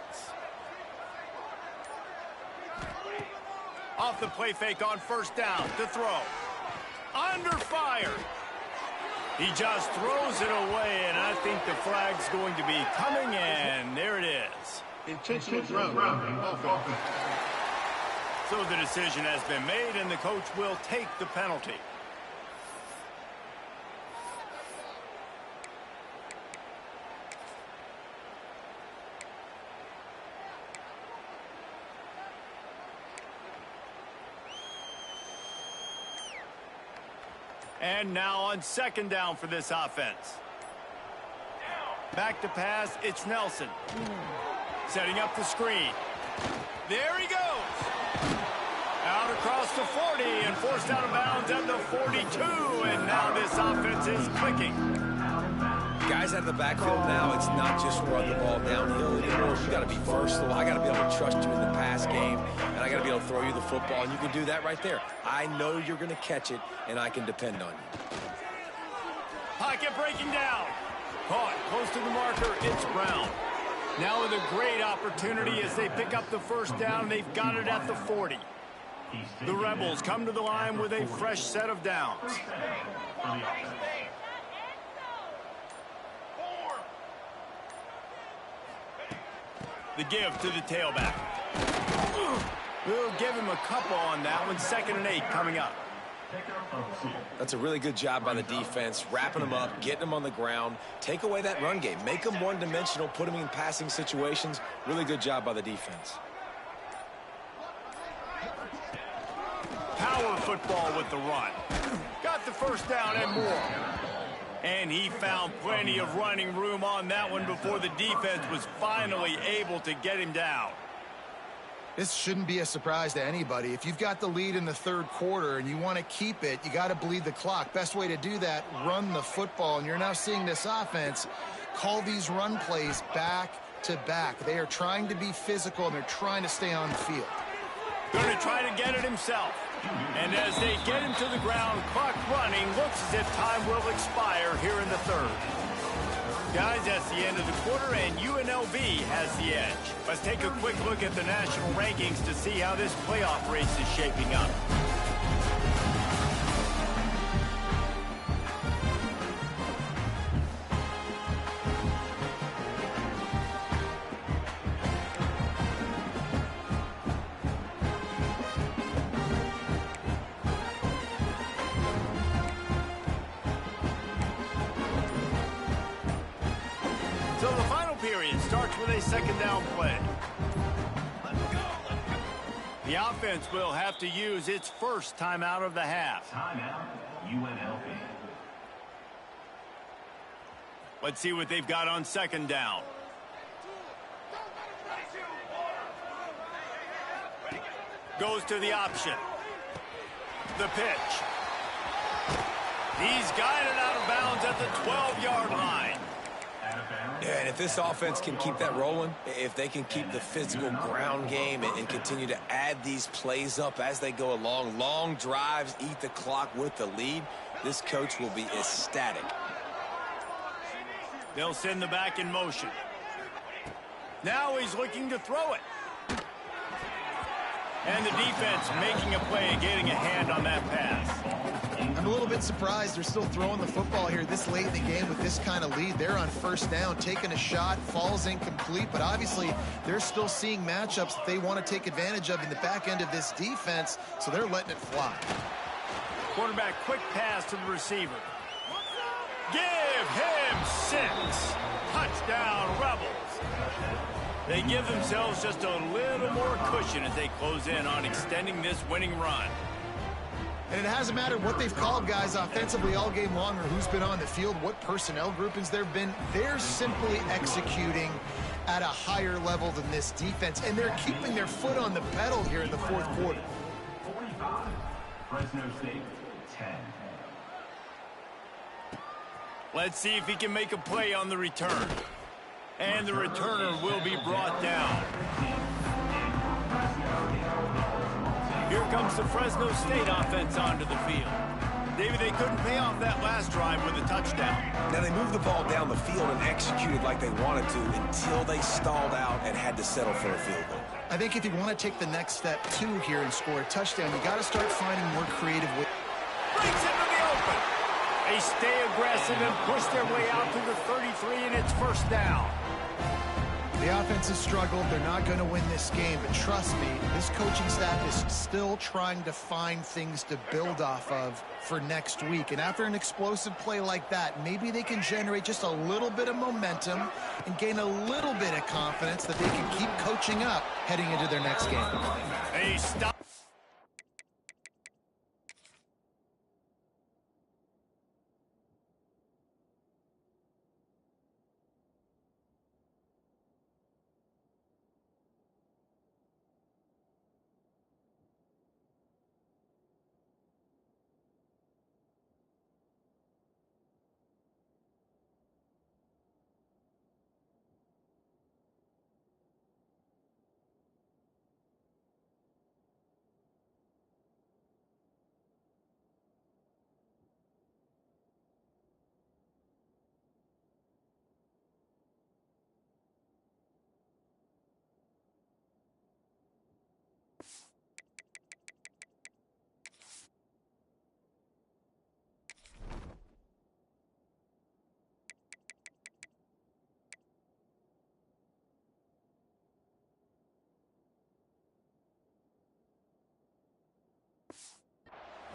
Off the play fake on 1st down to throw. Under fire. He just throws it away, and I think the flag's going to be coming, and there it is. Intentional grounding. So the decision has been made, and the coach will take the penalty. And now on 2nd down for this offense. Back to pass, it's Nelson. Setting up the screen. There he goes. Out across the 40 and forced out of bounds at the 42. And now this offense is clicking. Guys out of the backfield now, it's not just run the ball downhill anymore. You got to be versatile. I got to be able to trust you in the pass game, and I got to be able to throw you the football, and you can do that right there. I know you're going to catch it, and I can depend on you. Pocket breaking down. Caught close to the marker. It's Brown. Now with a great opportunity as they pick up the 1st down. They've got it at the 40. The Rebels come to the line with a fresh set of downs. The give to the tailback. We'll give him a couple on that one. 2nd and 8 coming up. That's a really good job by the defense, wrapping them up, getting them on the ground. Take away that run game. Make them one-dimensional, put them in passing situations. Really good job by the defense. Power football with the run. Got the 1st down and more. And he found plenty of running room on that one before the defense was finally able to get him down. This shouldn't be a surprise to anybody. If you've got the lead in the third quarter and you want to keep it, you got to bleed the clock. Best way to do that, run the football. And you're now seeing this offense call these run plays back to back. They are trying to be physical, and they're trying to stay on the field. Going to try to get it himself. And as they get him to the ground, clock running, looks as if time will expire here in the third. Guys, that's the end of the quarter, and UNLV has the edge. Let's take a quick look at the national rankings to see how this playoff race is shaping up. So the final period starts with a second down play. The offense will have to use its first timeout of the half. Timeout, UNLV. Let's see what they've got on second down. Goes to the option. The pitch. He's guided out of bounds at the 12-yard line. Yeah, and if this offense can keep that rolling, if they can keep the physical ground game and continue to add these plays up as they go along, long drives, eat the clock with the lead, this coach will be ecstatic. They'll send the back in motion. Now he's looking to throw it. And the defense making a play and getting a hand on that pass. I'm a little bit surprised they're still throwing the football here this late in the game with this kind of lead. They're on first down, taking a shot, falls incomplete, but obviously they're still seeing matchups that they want to take advantage of in the back end of this defense, so they're letting it fly. Quarterback, quick pass to the receiver. Give him 6. Touchdown, Rebels. They give themselves just a little more cushion as they close in on extending this winning run. And it hasn't mattered what they've called, guys, offensively all game long, or who's been on the field, what personnel groupings there have been. They're simply executing at a higher level than this defense, and they're keeping their foot on the pedal here in the fourth quarter. 45, Fresno State, 10. Let's see if he can make a play on the return. And the returner will be brought down. Here comes the Fresno State offense onto the field. David, they couldn't pay off that last drive with a touchdown. Now, they moved the ball down the field and executed like they wanted to until they stalled out and had to settle for a field goal. I think if you want to take the next step, too, here and score a touchdown, you got to start finding more creative ways. Breaks into the open. They stay aggressive and push their way out to the 33, and it's first down. The offense has struggled. They're not going to win this game, but trust me, this coaching staff is still trying to find things to build off of for next week. And after an explosive play like that, maybe they can generate just a little bit of momentum and gain a little bit of confidence that they can keep coaching up heading into their next game. They stop.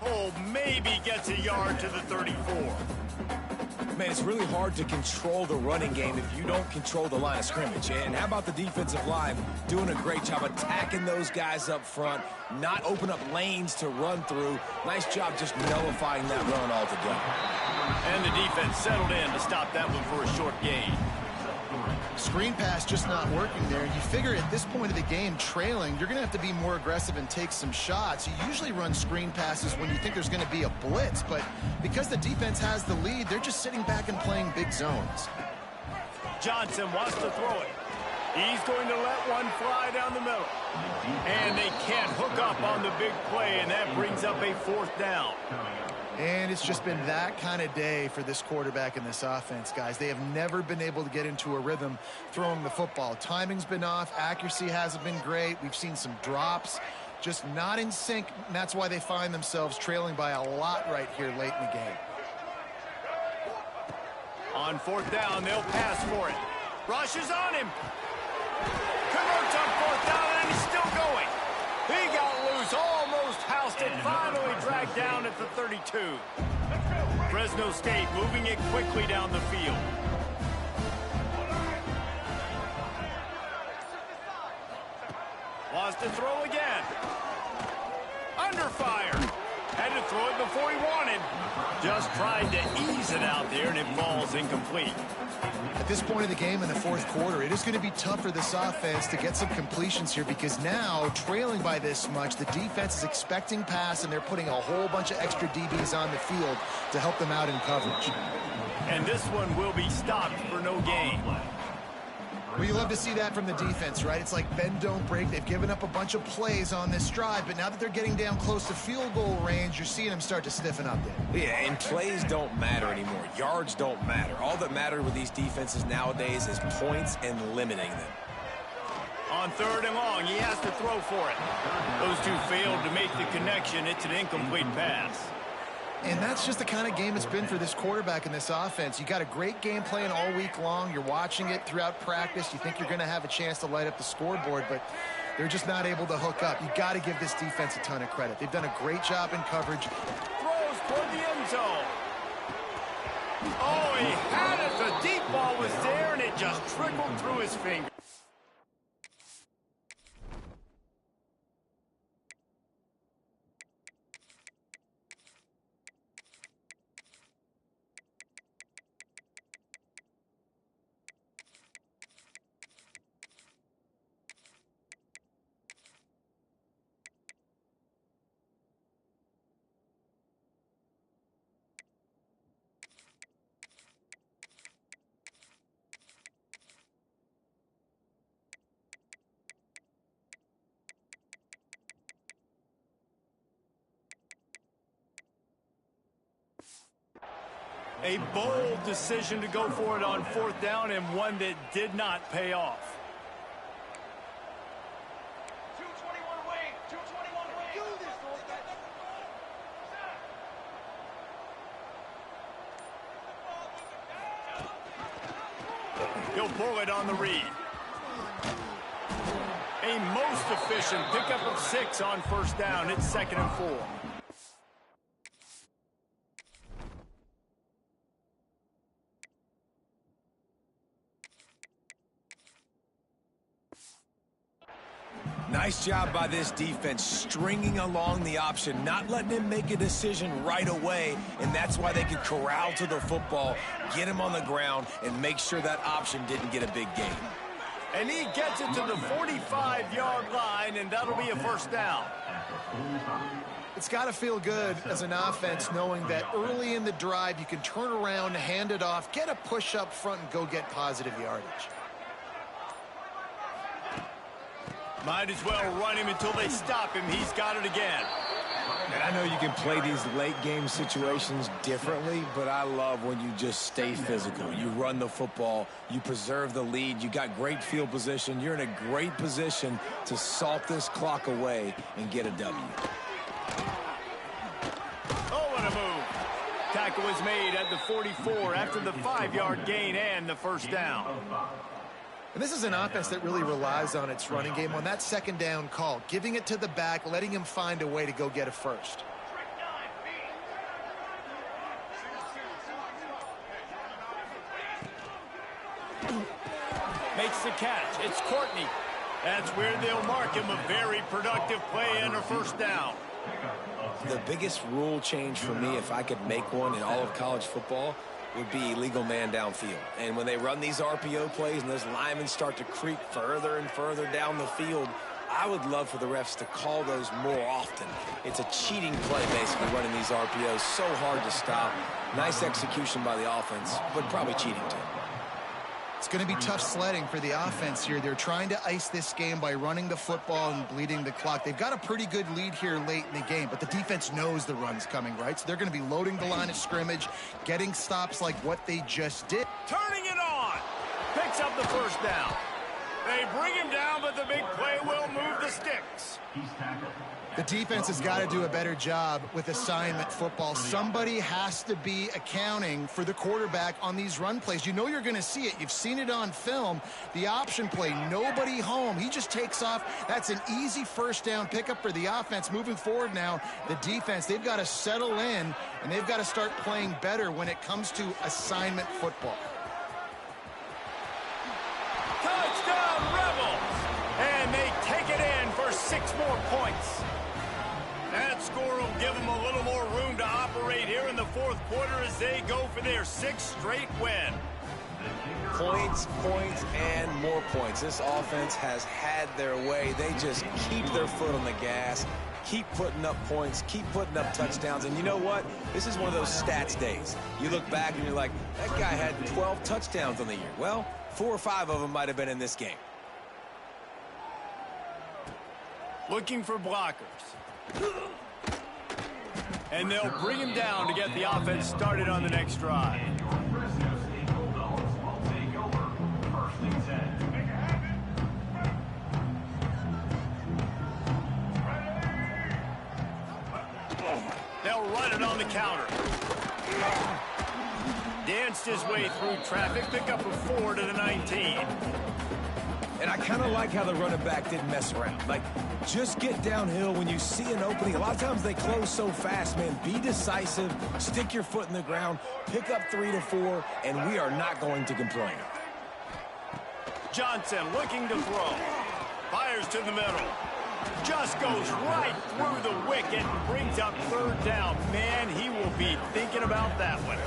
Oh, maybe gets a yard to the 34. Man, it's really hard to control the running game if you don't control the line of scrimmage. And how about the defensive line doing a great job attacking those guys up front, not open up lanes to run through. Nice job just nullifying that run altogether. And the defense settled in to stop that one for a short gain. Screen pass just not working there. You figure at this point of the game, trailing, you're going to have to be more aggressive and take some shots. You usually run screen passes when you think there's going to be a blitz, but because the defense has the lead, they're just sitting back and playing big zones. Johnson wants to throw it. He's going to let one fly down the middle. And they can't hook up on the big play, and that brings up a 4th down. And it's just been that kind of day for this quarterback and this offense, guys. They have never been able to get into a rhythm throwing the football. Timing's been off. Accuracy hasn't been great. We've seen some drops, just not in sync. And that's why they find themselves trailing by a lot right here late in the game. On 4th down, they'll pass for it. Rush is on him. Converts on 4th down, and he's still going. He got loose, almost housed it, finally dragged down at the 32. Fresno State moving it quickly down the field. Wants to throw again. Under fire. Had to throw it before he wanted. Just tried to ease it out there, and it falls incomplete. At this point of the game in the 4th quarter, it is going to be tough for this offense to get some completions here because now, trailing by this much, the defense is expecting pass, and they're putting a whole bunch of extra DBs on the field to help them out in coverage. And this one will be stopped for no gain. Well, you love to see that from the defense, right? It's like bend, don't break. They've given up a bunch of plays on this drive, but now that they're getting down close to field goal range, you're seeing them start to stiffen up there. Yeah, and plays don't matter anymore. Yards don't matter. All that matters with these defenses nowadays is points and limiting them. On 3rd and long, he has to throw for it. Those two failed to make the connection. It's an incomplete pass. And that's just the kind of game it's been for this quarterback and this offense. You got a great game plan all week long. You're watching it throughout practice. You think you're going to have a chance to light up the scoreboard, but they're just not able to hook up. You got to give this defense a ton of credit. They've done a great job in coverage. Throws toward the end zone. Oh, he had it. The deep ball was there, and it just trickled through his fingers. A bold decision to go for it on 4th down, and one that did not pay off. 221 wing, 221 wing. Do this, He'll pull it on the read. A most efficient pickup of 6 on 1st down. It's 2nd and 4. Nice job by this defense, stringing along the option, not letting him make a decision right away, and that's why they could corral to the football, get him on the ground, and make sure that option didn't get a big gain. And he gets it to the 45-yard line, and that'll be a 1st down. It's got to feel good as an offense knowing that early in the drive you can turn around, hand it off, get a push up front, and go get positive yardage. Might as well run him until they stop him. He's got it again. And I know you can play these late game situations differently, but I love when you just stay physical. You run the football, you preserve the lead, you got great field position. You're in a great position to salt this clock away and get a W. Oh, what a move. Tackle was made at the 44 after the 5-yard gain and the 1st down. And this is an offense that really relies on its running game on that 2nd down call, giving it to the back, letting him find a way to go get a first. Makes the catch. It's Courtney. That's where they'll mark him. A very productive play and a 1st down. The biggest rule change for me, if I could make one in all of college football, would be legal man downfield. And when they run these RPO plays and those linemen start to creep further and further down the field, I would love for the refs to call those more often. It's a cheating play, basically, running these RPOs. So hard to stop. Nice execution by the offense, but probably cheating too. It's going to be tough sledding for the offense here. They're trying to ice this game by running the football and bleeding the clock. They've got a pretty good lead here late in the game, but the defense knows the run's coming, right? So they're going to be loading the line of scrimmage, getting stops like what they just did. Turning it on. Picks up the first down. They bring him down, but the big play will move the sticks. He's tackled. The defense has got to do a better job with assignment football. Somebody has to be accounting for the quarterback on these run plays. You know you're going to see it. You've seen it on film. The option play, nobody home. He just takes off. That's an easy first down pickup for the offense. Moving forward now, the defense, they've got to settle in, and they've got to start playing better when it comes to assignment football. Touchdown, Rebels! And they take it in for 6 more points. That score will give them a little more room to operate here in the fourth quarter as they go for their 6th straight win. Points, points, and more points. This offense has had their way. They just keep their foot on the gas, keep putting up points, keep putting up touchdowns. And you know what? This is one of those stats days. You look back and you're like, that guy had 12 touchdowns on the year. Well, 4 or 5 of them might have been in this game. Looking for blockers. And they'll bring him down to get the offense started on the next drive. Fresno State Bulldogs will take over 1st and 10. Make it happen. They'll run it on the counter. Danced his way through traffic, pick up a 4 to the 19. And I kind of like how the running back didn't mess around. Like, just get downhill when you see an opening. A lot of times they close so fast, man. Be decisive, stick your foot in the ground, pick up 3 to 4, and we are not going to complain. Johnson looking to throw. Fires to the middle. Just goes right through the wicket and brings up 3rd down. Man, he will be thinking about that one.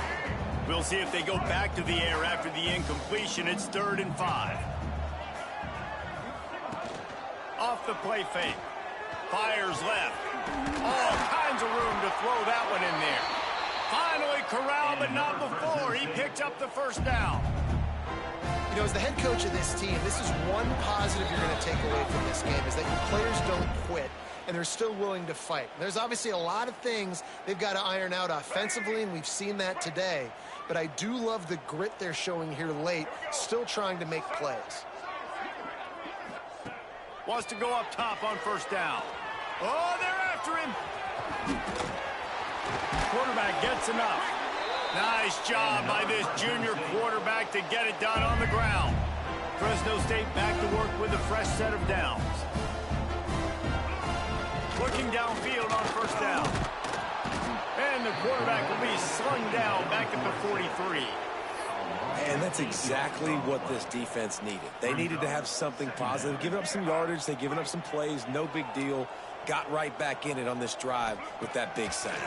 We'll see if they go back to the air after the incompletion. It's 3rd and 5. Off the play fake. Fires left. All kinds of room to throw that one in there. Finally corralled, but not before. He picked up the 1st down. You know, as the head coach of this team, this is one positive you're going to take away from this game, is that your players don't quit, and they're still willing to fight. There's obviously a lot of things they've got to iron out offensively, and we've seen that today. But I do love the grit they're showing here late, still trying to make plays. Wants to go up top on 1st down. Oh, they're after him. Quarterback gets enough. Nice job by this junior quarterback to get it done on the ground. Fresno State back to work with a fresh set of downs. Looking downfield on 1st down. And the quarterback will be slung down back at the 43. And that's exactly what this defense needed. They needed to have something positive. Giving up some yardage, they've given up some plays, no big deal. Got right back in it on this drive with that big sack.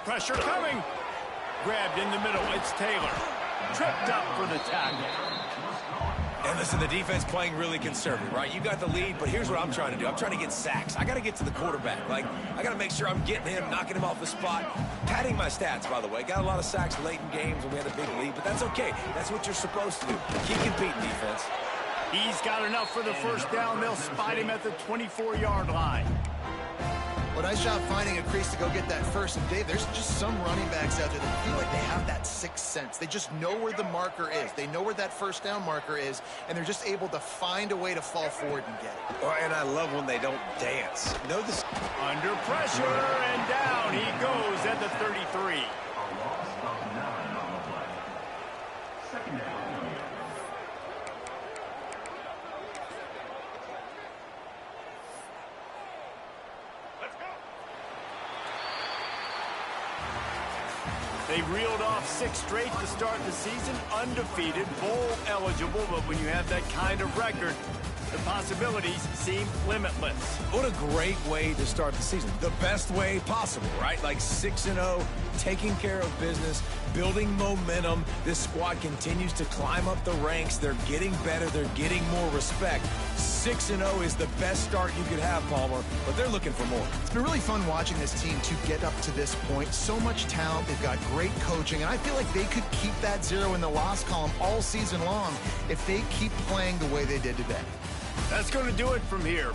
Pressure coming. Grabbed in the middle. It's Taylor. Tripped up for the tackle. And listen, the defense playing really conservative, right? You got the lead, but here's what I'm trying to do. I'm trying to get sacks. I got to get to the quarterback. Like, I got to make sure I'm getting him, knocking him off the spot. Padding my stats, by the way. Got a lot of sacks late in games when we had a big lead, but that's okay. That's what you're supposed to do. Keep competing, defense. He's got enough for the 1st down. They'll spot him at the 24-yard line. Well, nice job finding a crease to go get that first. And Dave, there's just some running backs out there that feel like they have that 6th sense. They just know where the marker is. They know where that 1st down marker is, and they're just able to find a way to fall forward and get it. Oh, and I love when they don't dance. Know this. Under pressure, and down he goes at the 33. A loss of 9 on the play. 2nd down. They reeled off 6 straight to start the season, undefeated, bowl eligible, but when you have that kind of record, The possibilities seem limitless. What a great way to start the season. The best way possible, right? Like 6-0, taking care of business, building momentum. This squad continues to climb up the ranks. They're getting better. They're getting more respect. 6-0 is the best start you could have, Palmer, but they're looking for more. It's been really fun watching this team to get up to this point. So much talent. They've got great coaching, and I feel like they could keep that 0 in the loss column all season long if they keep playing the way they did today. That's going to do it from here.